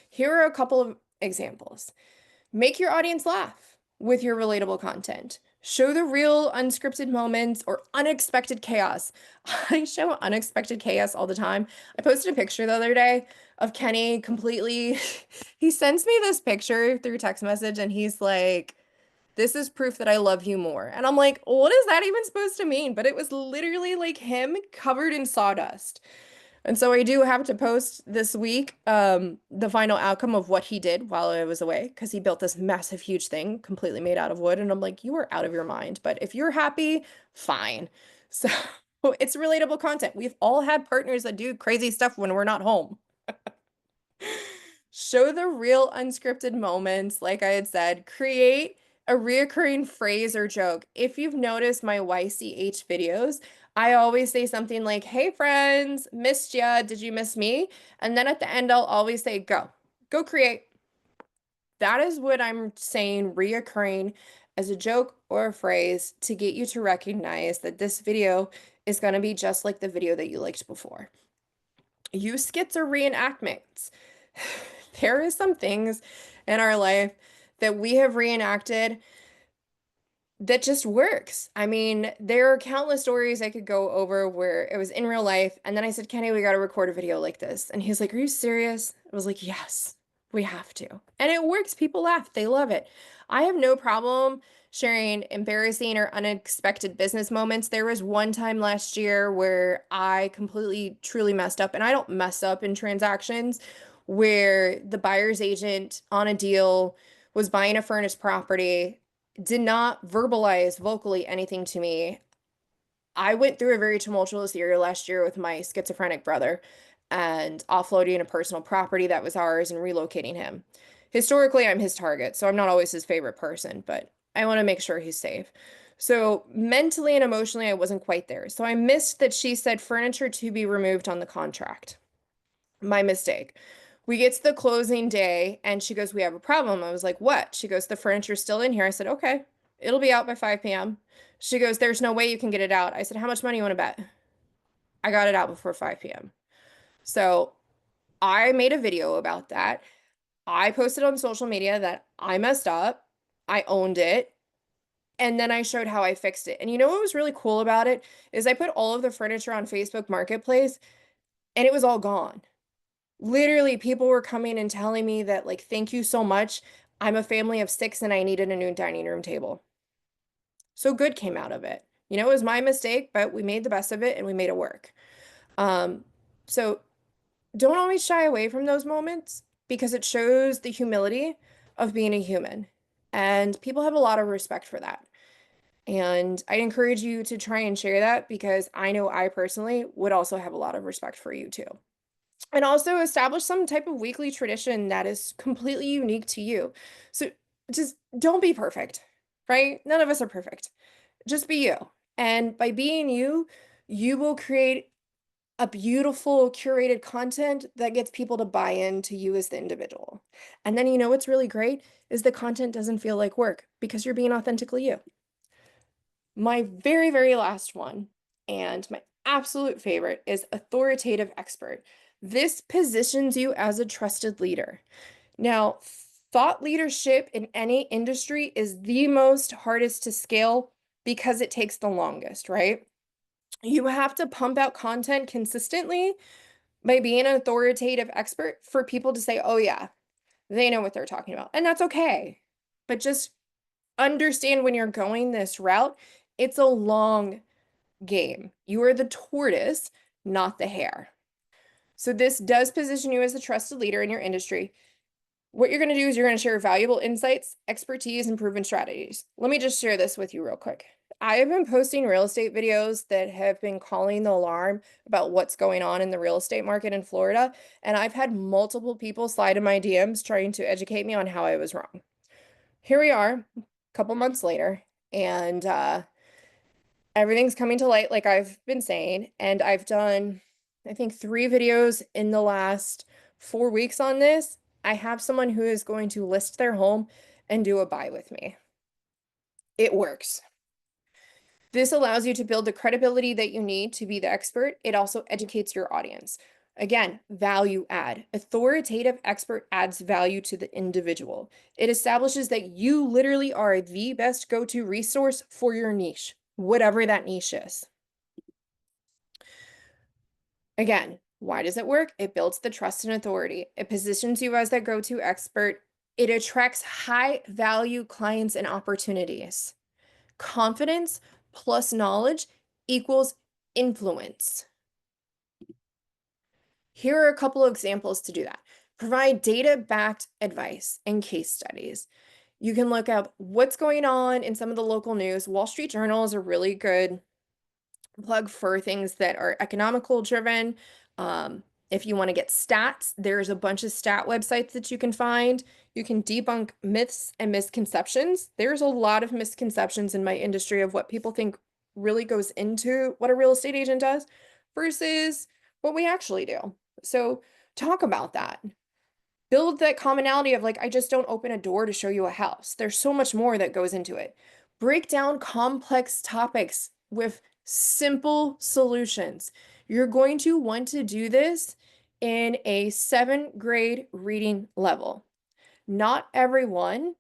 Here are a couple of examples. Make your audience laugh. with your relatable content. Show the real unscripted moments or unexpected chaos. I show unexpected chaos all the time. I posted a picture the other day of Kenny completely. He sends me this picture through text message and he's like, this is proof that I love you more. And I'm like, what is that even supposed to mean? But it was literally like him covered in sawdust. And so I do have to post this week the final outcome of what he did while I was away because he built this massive, huge thing completely made out of wood. And I'm like, you are out of your mind. But if you're happy, fine. So it's relatable content. We've all had partners that do crazy stuff when we're not home. Show the real unscripted moments, like I had said. Create a reoccurring phrase or joke. If you've noticed my YCH videos, I always say something like, hey friends, missed ya, did you miss me? And then at the end, I'll always say, go create. That is what I'm saying, reoccurring as a joke or a phrase to get you to recognize that this video is going to be just like the video that you liked before. Use skits or reenactments. There is some things in our life that we have reenacted that just works. I mean, there are countless stories I could go over where it was in real life, and then I said, Kenny, we got to record a video like this. And he's like, are you serious? I was like, yes, we have to. And it works. People laugh. They love it. I have no problem sharing embarrassing or unexpected business moments. There was one time last year where I completely, truly messed up, and I don't mess up in transactions, where the buyer's agent on a deal was buying a furnished property, did not verbalize vocally anything to me. I went through a very tumultuous year last year with my schizophrenic brother and offloading a personal property that was ours and relocating him. Historically, I'm his target, so I'm not always his favorite person, but I want to make sure he's safe. So mentally and emotionally, I wasn't quite there. So I missed that she said furniture to be removed on the contract. My mistake. We get to the closing day and she goes, we have a problem. I was like, what? She goes, the furniture's still in here. I said, okay, it'll be out by 5 p.m. She goes, there's no way you can get it out. I said, how much money you want to bet? I got it out before 5 p.m. So I made a video about that. I posted on social media that I messed up. I owned it. And then I showed how I fixed it. And you know what was really cool about it is I put all of the furniture on Facebook Marketplace and it was all gone. Literally, people were coming and telling me that, like, thank you so much. I'm a family of 6 and I needed a new dining room table. So good came out of it. You know, it was my mistake, but we made the best of it and we made it work. Um, so don't always shy away from those moments because it shows the humility of being a human. And people have a lot of respect for that. And I encourage you to try and share that because I know I personally would also have a lot of respect for you too. And also establish some type of weekly tradition that is completely unique to you. So just don't be perfect, right? None of us are perfect. Just be you. And by being you, you will create a beautiful curated content that gets people to buy into you as the individual. And then you know what's really great is the content doesn't feel like work because you're being authentically you. My very, very last one, and my absolute favorite, is authoritative expert. This positions you as a trusted leader. Now, thought leadership in any industry is the most hardest to scale because it takes the longest, right? You have to pump out content consistently by being an authoritative expert for people to say, oh, yeah, they know what they're talking about. And that's okay. But just understand when you're going this route, it's a long game. You are the tortoise, not the hare. So this does position you as a trusted leader in your industry. What you're going to do is you're going to share valuable insights, expertise, and proven strategies. Let me just share this with you real quick. I have been posting real estate videos that have been calling the alarm about what's going on in the real estate market in Florida, and I've had multiple people slide in my DMs trying to educate me on how I was wrong. Here we are, a couple months later, and everything's coming to light, like I've been saying, and I've done, I think, 3 videos in the last 4 weeks on this. I have someone who is going to list their home and do a buy with me. It works. This allows you to build the credibility that you need to be the expert. It also educates your audience. Again, value add. Authoritative expert adds value to the individual. It establishes that you literally are the best go-to resource for your niche, whatever that niche is. Again, why does it work? It builds the trust and authority. It positions you as that go-to expert. It attracts high value clients and opportunities. Confidence plus knowledge equals influence. Here are a couple of examples to do that. Provide data-backed advice and case studies. You can look up what's going on in some of the local news. Wall Street Journal is a really good plug for things that are economical driven. If you want to get stats, there's a bunch of stat websites that you can find. You can debunk myths and misconceptions. There's a lot of misconceptions in my industry of what people think really goes into what a real estate agent does versus what we actually do. So talk about that. Build that commonality of like, I just don't open a door to show you a house. There's so much more that goes into it. Break down complex topics with simple solutions. You're going to want to do this in a 7th grade reading level. Not everyone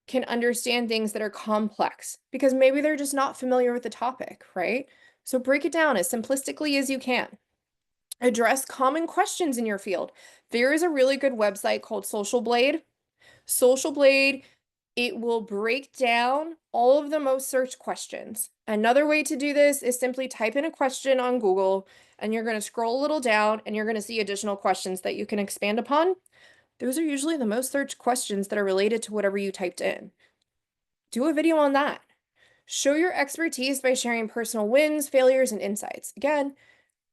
can understand things that are complex because maybe they're just not familiar with the topic, right? So break it down as simplistically as you can. Address common questions in your field. There is a really good website called Social Blade. Social Blade, it will break down all of the most searched questions. Another way to do this is simply type in a question on Google and you're going to scroll a little down and you're going to see additional questions that you can expand upon. Those are usually the most searched questions that are related to whatever you typed in. Do a video on that. Show your expertise by sharing personal wins, failures, and insights. Again,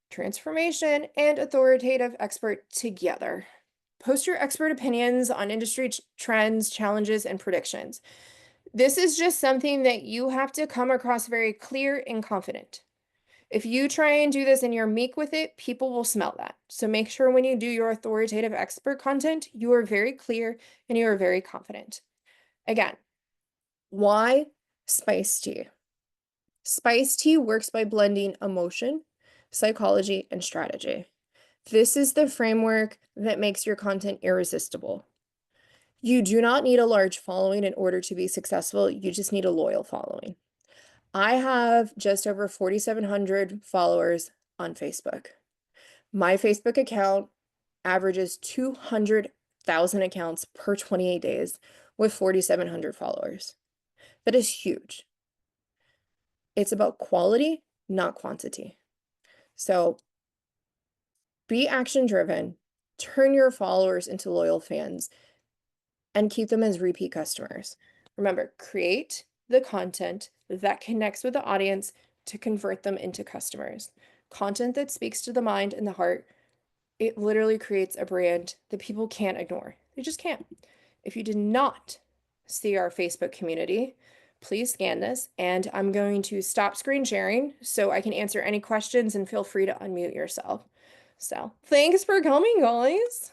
transformation and authoritative expert together. Post your expert opinions on industry trends, challenges, and predictions. This is just something that you have to come across very clear and confident. If you try and do this and you're meek with it, people will smell that. So make sure when you do your authoritative expert content, you are very clear and you are very confident. Again, why spice tea? Spice tea works by blending emotion, psychology, and strategy. This is the framework that makes your content irresistible. You do not need a large following in order to be successful. You just need a loyal following. I have just over 4,700 followers on Facebook. My Facebook account averages 200,000 accounts per 28 days with 4,700 followers. That is huge. It's about quality, not quantity. So be action driven, turn your followers into loyal fans, and keep them as repeat customers. Remember, create the content that connects with the audience to convert them into customers. Content that speaks to the mind and the heart, it literally creates a brand that people can't ignore. They just can't. If you did not see our Facebook community, please scan this, and I'm going to stop screen sharing so I can answer any questions, and feel free to unmute yourself. So thanks for coming, guys.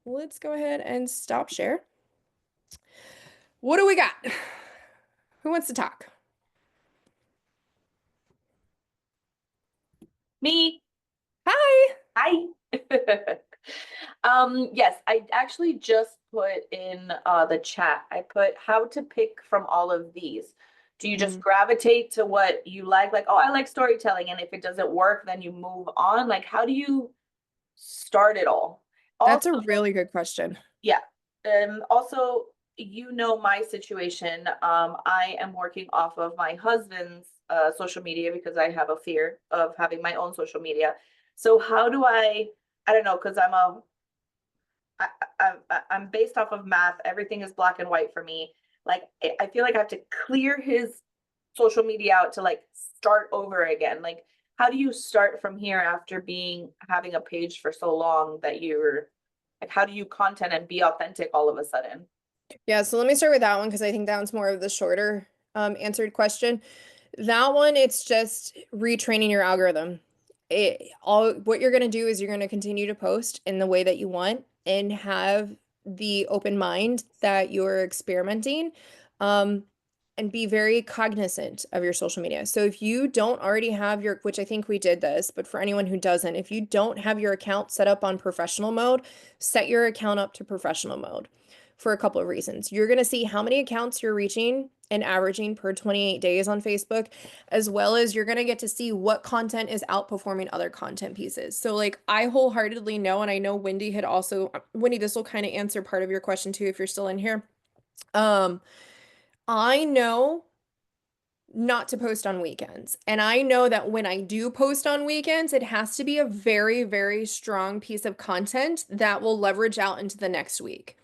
Let's go ahead and stop share. What do we got? Who wants to talk? Me. Hi. Hi. Yes, I actually just put in the chat. I put how to pick from all of these. Do you just gravitate to what you like, oh, I like storytelling, and if it doesn't work, then you move on? Like, how do you start it all? That's Also, a really good question. yeah. Also, my situation. I am working off of my husband's social media because I have a fear of having my own social media. So how do I don't know, because I, I'm based off of math. Everything is black and white for me. Like I feel like I have to clear his social media out to like start over again. Like how do you start from here after having a page for so long that you're like, how do you content and be authentic all of a sudden? Yeah, so let me start with that one because I think that one's more of the shorter answered question. That one, it's just retraining your algorithm. What you're going to do is you're going to continue to post in the way that you want and have the open mind that you're experimenting. Um, and be very cognizant of your social media. So if you don't already have your, which I think we did this, but for anyone who doesn't, if you don't have your account set up on professional mode, set your account up to professional mode for a couple of reasons. You're going to see how many accounts you're reaching and averaging per 28 days on Facebook, as well as you're going to get to see what content is outperforming other content pieces. So like I wholeheartedly know, and I know Wendy had also, Wendy, this will kind of answer part of your question too, if you're still in here. Um, I know not to post on weekends. And I know that when I do post on weekends, it has to be a very, very strong piece of content that will leverage out into the next week.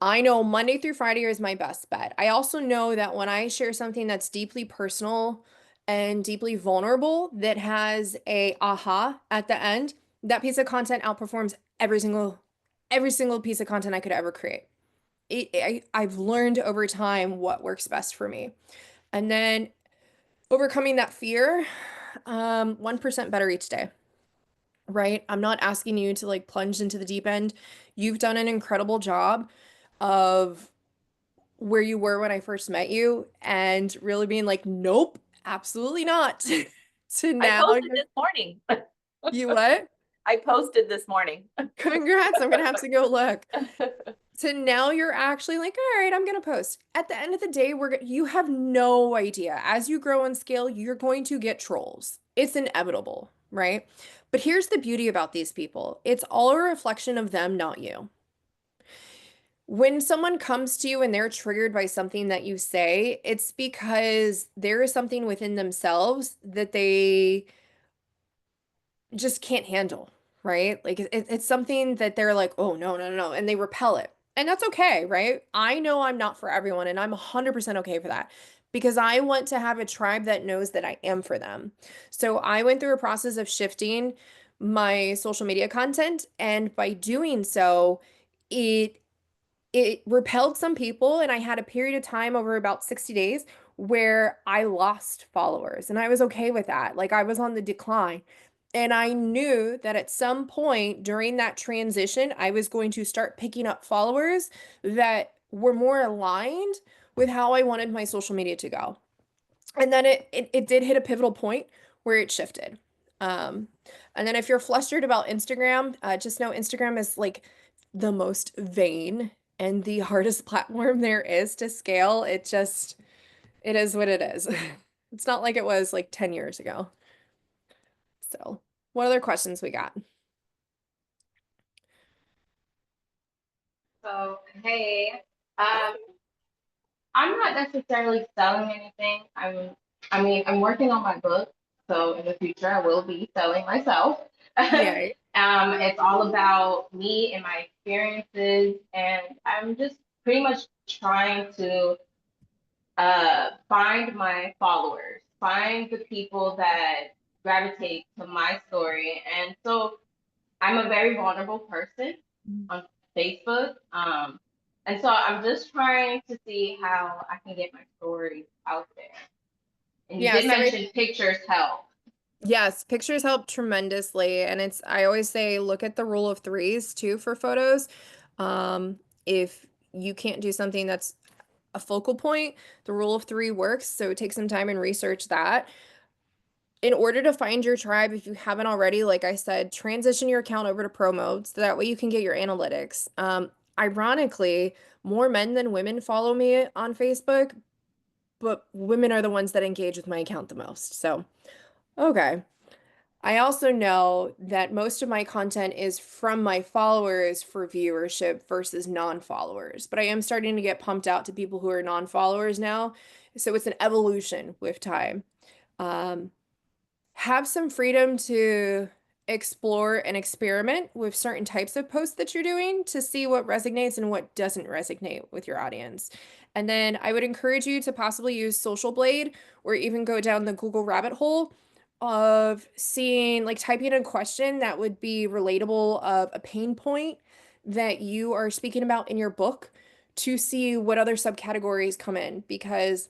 I know Monday through Friday is my best bet. I also know that when I share something that's deeply personal and deeply vulnerable that has a aha at the end, that piece of content outperforms every single piece of content I could ever create. I've learned over time what works best for me. And then overcoming that fear, 1% better each day, right? I'm not asking you to like plunge into the deep end. You've done an incredible job of where you were when I first met you and really being like, nope, absolutely not. To I now posted you're, this morning. you what? I posted this morning. Congrats. I'm gonna have to go look. So now you're actually like, all right, I'm gonna post. At the end of the day, you have no idea. As you grow and scale, you're going to get trolls. It's inevitable, right? But here's the beauty about these people. It's all a reflection of them, not you. When someone comes to you and they're triggered by something that you say, it's because there is something within themselves that they just can't handle, right? Like it's something that they're like, oh, no, no, no, no, and they repel it. And that's okay, right? I know I'm not for everyone, and I'm 100% okay for that because I want to have a tribe that knows that I am for them. So I went through a process of shifting my social media content, and by doing so, it it repelled some people, and I had a period of time over about 60 days where I lost followers, and I was okay with that. Like I was on the decline. And I knew that at some point during that transition, I was going to start picking up followers that were more aligned with how I wanted my social media to go. And then it did hit a pivotal point where it shifted. Um, and then if you're flustered about Instagram, just know Instagram is like the most vain and the hardest platform there is to scale. It is what it is. It's not like it was like 10 years ago. So, what other questions we got? So, hey, um, I'm not necessarily selling anything. I'm working on my book, so in the future I will be selling myself. Yay. It's all about me and my experiences, and I'm just pretty much trying to find my followers, find the people that gravitate to my story, and so I'm a very vulnerable person on Facebook. And so I'm just trying to see how I can get my story out there. And you Yeah, did so mention pictures help. yes, pictures help tremendously. And I always say, look at the rule of threes too for photos. If you can't do something that's a focal point, the rule of three works. So take some time and research that. In order to find your tribe, if you haven't already, like I said, transition your account over to pro mode so that way you can get your analytics. Ironically, more men than women follow me on Facebook, but women are the ones that engage with my account the most. So, okay. I also know that most of my content is from my followers for viewership versus non-followers, but I am starting to get pumped out to people who are non-followers now. So it's an evolution with time. Um, have some freedom to explore and experiment with certain types of posts that you're doing to see what resonates and what doesn't resonate with your audience. And then I would encourage you to possibly use Social Blade or even go down the Google rabbit hole of seeing, like typing a question that would be relatable of a pain point that you are speaking about in your book to see what other subcategories come in. Because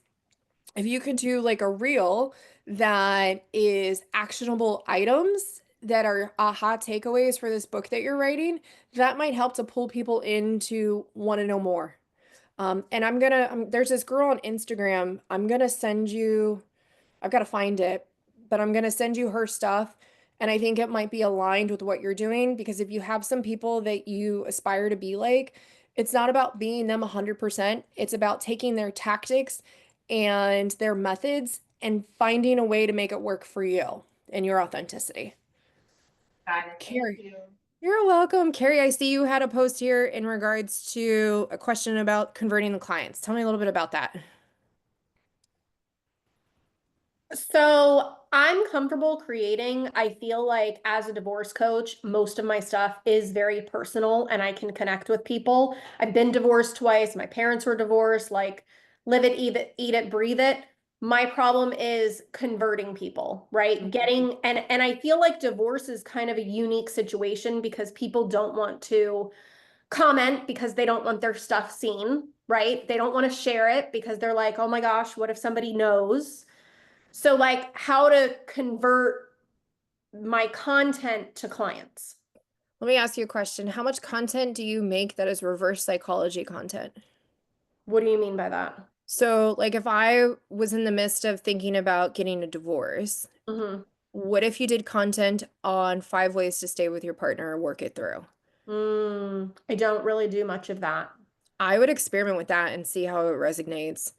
if you could do like a reel that is actionable items that are aha takeaways for this book that you're writing, that might help to pull people in to want to know more. And there's this girl on Instagram. I've got to find it, but I'm going to send you her stuff. And I think it might be aligned with what you're doing because if you have some people that you aspire to be like, it's not about being them 100%. It's about taking their tactics and their methods and finding a way to make it work for you and your authenticity. Got it. Thank Carrie, you. you're welcome. Carrie, I see you had a post here in regards to a question about converting the clients. Tell me a little bit about that. So I'm comfortable creating. I feel like as a divorce coach, most of my stuff is very personal and I can connect with people. I've been divorced twice. My parents were divorced, like live it, eat it, breathe it. My problem is converting people, right? Getting and I feel like divorce is kind of a unique situation because people don't want to comment because they don't want their stuff seen, right? They don't want to share it because they're like, "Oh my gosh, what if somebody knows?" So like how to convert my content to clients. Let me ask you a question. How much content do you make that is reverse psychology content? What do you mean by that? So, like, if I was in the midst of thinking about getting a divorce, Mm-hmm. what if you did content on 5 ways to stay with your partner and work it through? I don't really do much of that. I would experiment with that and see how it resonates.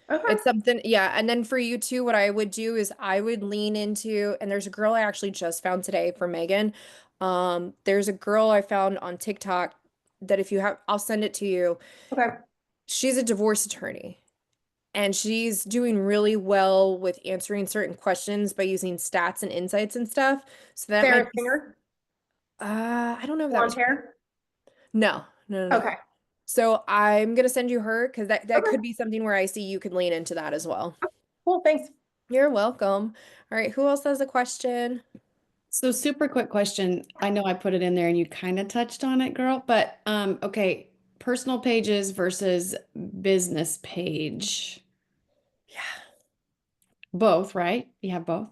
Okay. It's something, yeah. And then for you too, what I would do is I would lean into, and there's a girl I actually just found today for Megan. There's a girl I found on TikTok that if you have, I'll send it to you. Okay. She's a divorce attorney and she's doing really well with answering certain questions by using stats and insights and stuff. So that might Sarah be, Singer, I don't know if that blonde was, hair. no, no, no, no. Okay. So I'm gonna send you her because that Okay. could be something where I see you could lean into that as well. Cool. Thanks. You're welcome. All right, who else has a question? So super quick question. I know I put it in there and you kind of touched on it, girl, but okay, personal pages versus business page. Yeah. Both, right? You have both.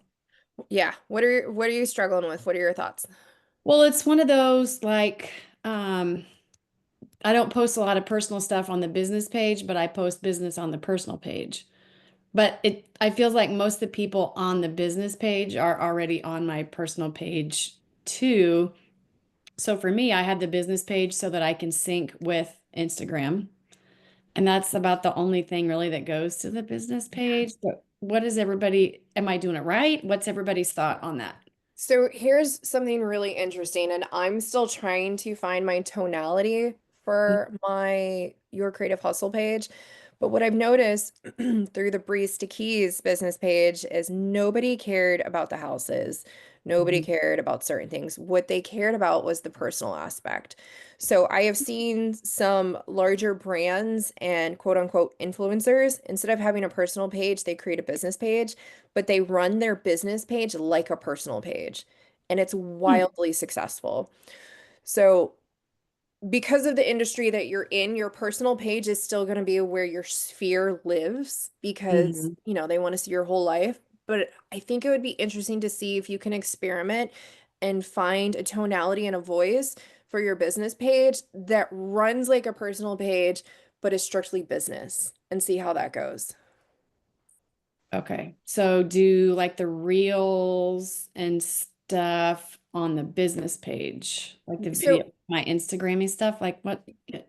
Yeah. What are you struggling with? What are your thoughts? Well, it's one of those like I don't post a lot of personal stuff on the business page, but I post business on the personal page. But I feels like most of the people on the business page are already on my personal page too. So for me, I had the business page so that I can sync with Instagram. And that's about the only thing really that goes to the business page. But what is everybody, am I doing it right? What's everybody's thought on that? So here's something really interesting, and I'm still trying to find my tonality for my Your Creative Hustle page. But what I've noticed through the Breeze to Keys business page is nobody cared about the houses. Nobody Mhm. cared about certain things. What they cared about was the personal aspect. So I have seen some larger brands and quote unquote influencers, instead of having a personal page, they create a business page, but they run their business page like a personal page, and it's wildly successful. So, because of the industry that you're in, your personal page is still going to be where your sphere lives because, Mhm. they want to see your whole life. But I think it would be interesting to see if you can experiment and find a tonality and a voice for your business page that runs like a personal page, but is strictly business and see how that goes. Okay. So do like the reels and stuff on the business page, like the So, video, my Instagrammy stuff, like what?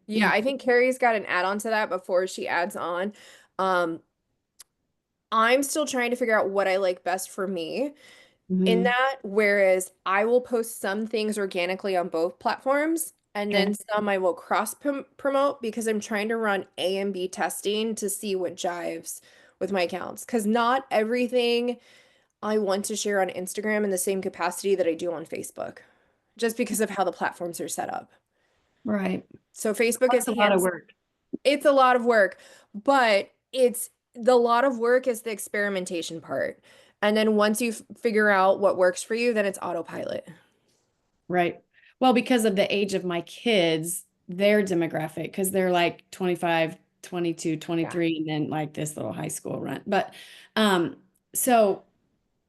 yeah, I think Carrie's got an add-on to that before she adds on. Um, I'm still trying to figure out what I like best for me in Mhm. that, whereas I will post some things organically on both platforms, and Okay. then some I will promote because I'm trying to run A and B testing to see what jives with my accounts. Because not everything I want to share on Instagram in the same capacity that I do on Facebook, just because of how the platforms are set up. Right. So Facebook is That's a lot of hands work. It's a lot of work, but it's the lot of work is the experimentation part. And then once you figure out what works for you, then it's autopilot. Right. Well, because of the age of my kids, their demographic, because they're like 25, 22, Yeah. 23, and then like this little high school run. Um, so,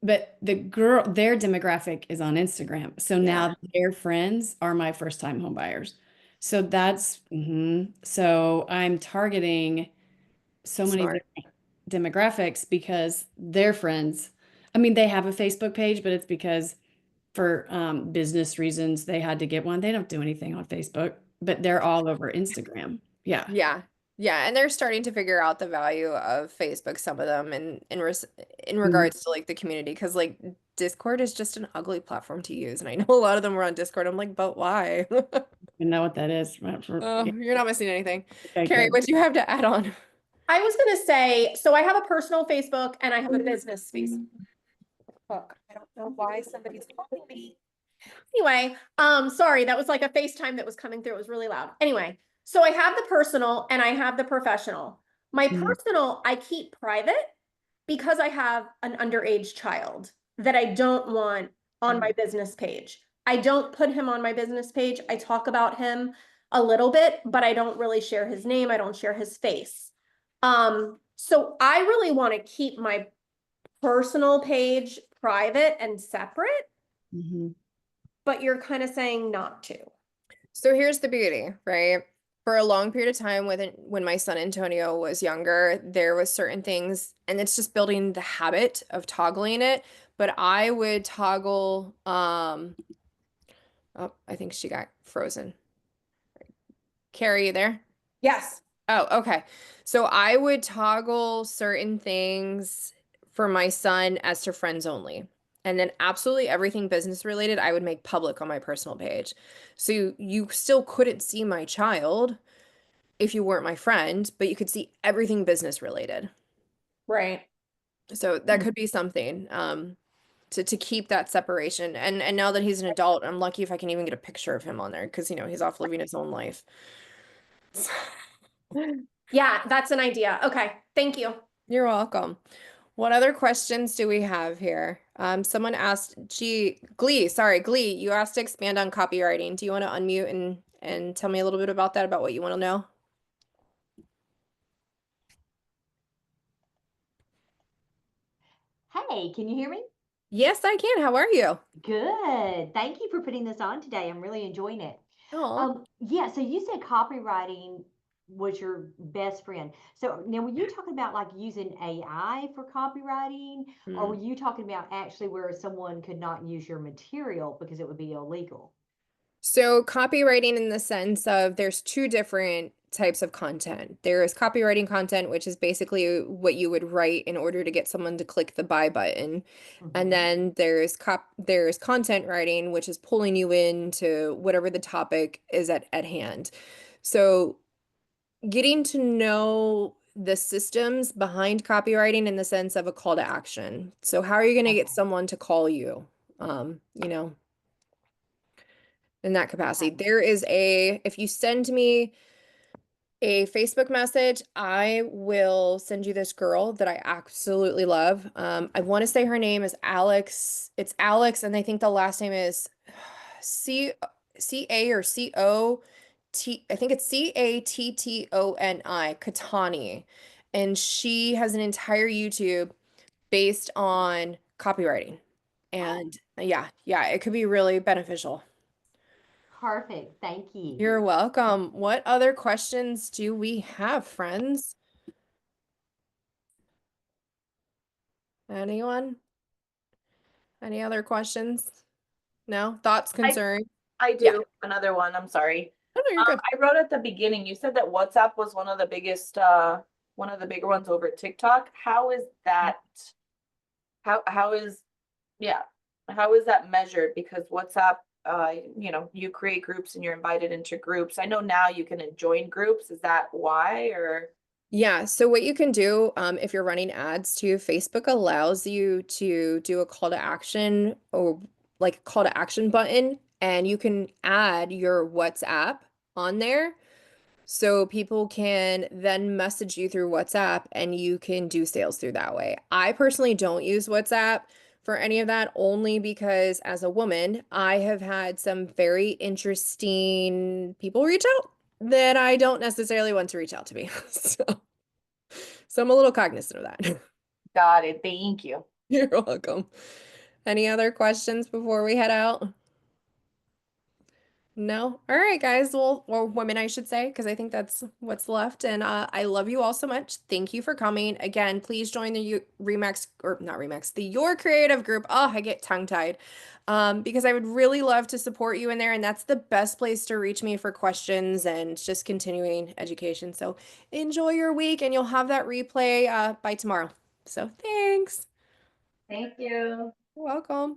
but their demographic is on Instagram. So Yeah. now their friends are my first time home buyers. So that's, so I'm targeting so many Smart. different demographics because their friends, I mean, they have a Facebook page, but it's because for business reasons they had to get one. They don't do anything on Facebook, but they're all over Instagram. Yeah. Yeah. Yeah, and they're starting to figure out the value of Facebook, some of them, and in Mhm. regards to like the community, because like Discord is just an ugly platform to use, and I know a lot of them were on Discord. I'm like, but why? You know what that is. Oh, Yeah, you're not missing anything. okay, Carrie, good. what do you have to add on? I was gonna say, so I have a personal Facebook and I have a business Facebook. I don't know why somebody's calling me. Anyway, sorry, that was like a FaceTime that was coming through. It was really loud. Anyway, so I have the personal and I have the professional. My Mhm. personal, I keep private because I have an underage child that I don't want on my business page. I don't put him on my business page. I talk about him a little bit, but I don't really share his name. I don't share his face. So I really want to keep my personal page private and separate, Mhm. but you're kind of saying not to. So here's the beauty, right? For a long period of time when my son Antonio was younger, there was certain things, and it's just building the habit of toggling it. But I would toggle, oh, I think she got frozen. Carrie, you there? Yes. Oh, okay. So I would toggle certain things for my son as to friends only. And then absolutely everything business related, I would make public on my personal page. So you still couldn't see my child if you weren't my friend, but you could see everything business related. Right. So that could be something to keep that separation. And now that he's an adult, I'm lucky if I can even get a picture of him on there because he's off living his own life. Yeah, that's an idea. Okay. Thank you. You're welcome. What other questions do we have here? Someone asked, Glee, you asked to expand on copywriting. Do you want to unmute and tell me a little bit about that, about what you want to know? Hey, can you hear me? Yes, I can. How are you? Good. Thank you for putting this on today. I'm really enjoying it. Oh. Yeah, so you said copywriting was your best friend. So now were you talking about like using AI for copywriting, or were you talking about actually where someone could not use your material because it would be illegal? So copywriting in the sense of there's two different types of content. There is copywriting content, which is basically what you would write in order to get someone to click the buy button. And Mhm. then there's content writing, which is pulling you into whatever the topic is at hand. So getting to know the systems behind copywriting in the sense of a call to action. So how are you going to get Okay. someone to call you? You know, in that capacity. Okay. If you send me a Facebook message, I will send you this girl that I absolutely love. I want to say her name is Alex. It's Alex, and I think the last name is C C-A or C-O-T. I think it's Cattoni, Katani. And she has an entire YouTube based on copywriting. Oh, And yeah, it could be really beneficial. perfect. Thank you. You're welcome. What other questions do we have, friends? Anyone? Any other questions? No? Thoughts, I concerns? I Yeah. do another one. I'm sorry. Oh, no, you're good. I wrote at the beginning, you said that WhatsApp was one of the bigger ones over TikTok. How is that? How is, yeah, how is that measured? Because WhatsApp, you create groups and you're invited into groups. I know now you can join groups. Is that why or? Yeah, so what you can do, if you're running ads too, Facebook allows you to do a call to action or like a call to action button, and you can add your WhatsApp on there. So people can then message you through WhatsApp and you can do sales through that way. I personally don't use WhatsApp for any of that only because as a woman, I have had some very interesting people reach out that I don't necessarily want to reach out to me. So I'm a little cognizant of that. Got it. Thank you. You're welcome. Any other questions before we head out? No. All right, guys. Well, or women, I should say, because I think that's what's left. And I love you all so much. Thank you for coming. Again, please join the Remax, or not Remax, the Your Creative group. Oh, I get tongue-tied. Because I would really love to support you in there. And that's the best place to reach me for questions and just continuing education. So enjoy your week, and you'll have that replay by tomorrow. So thanks. Thank you. You're welcome.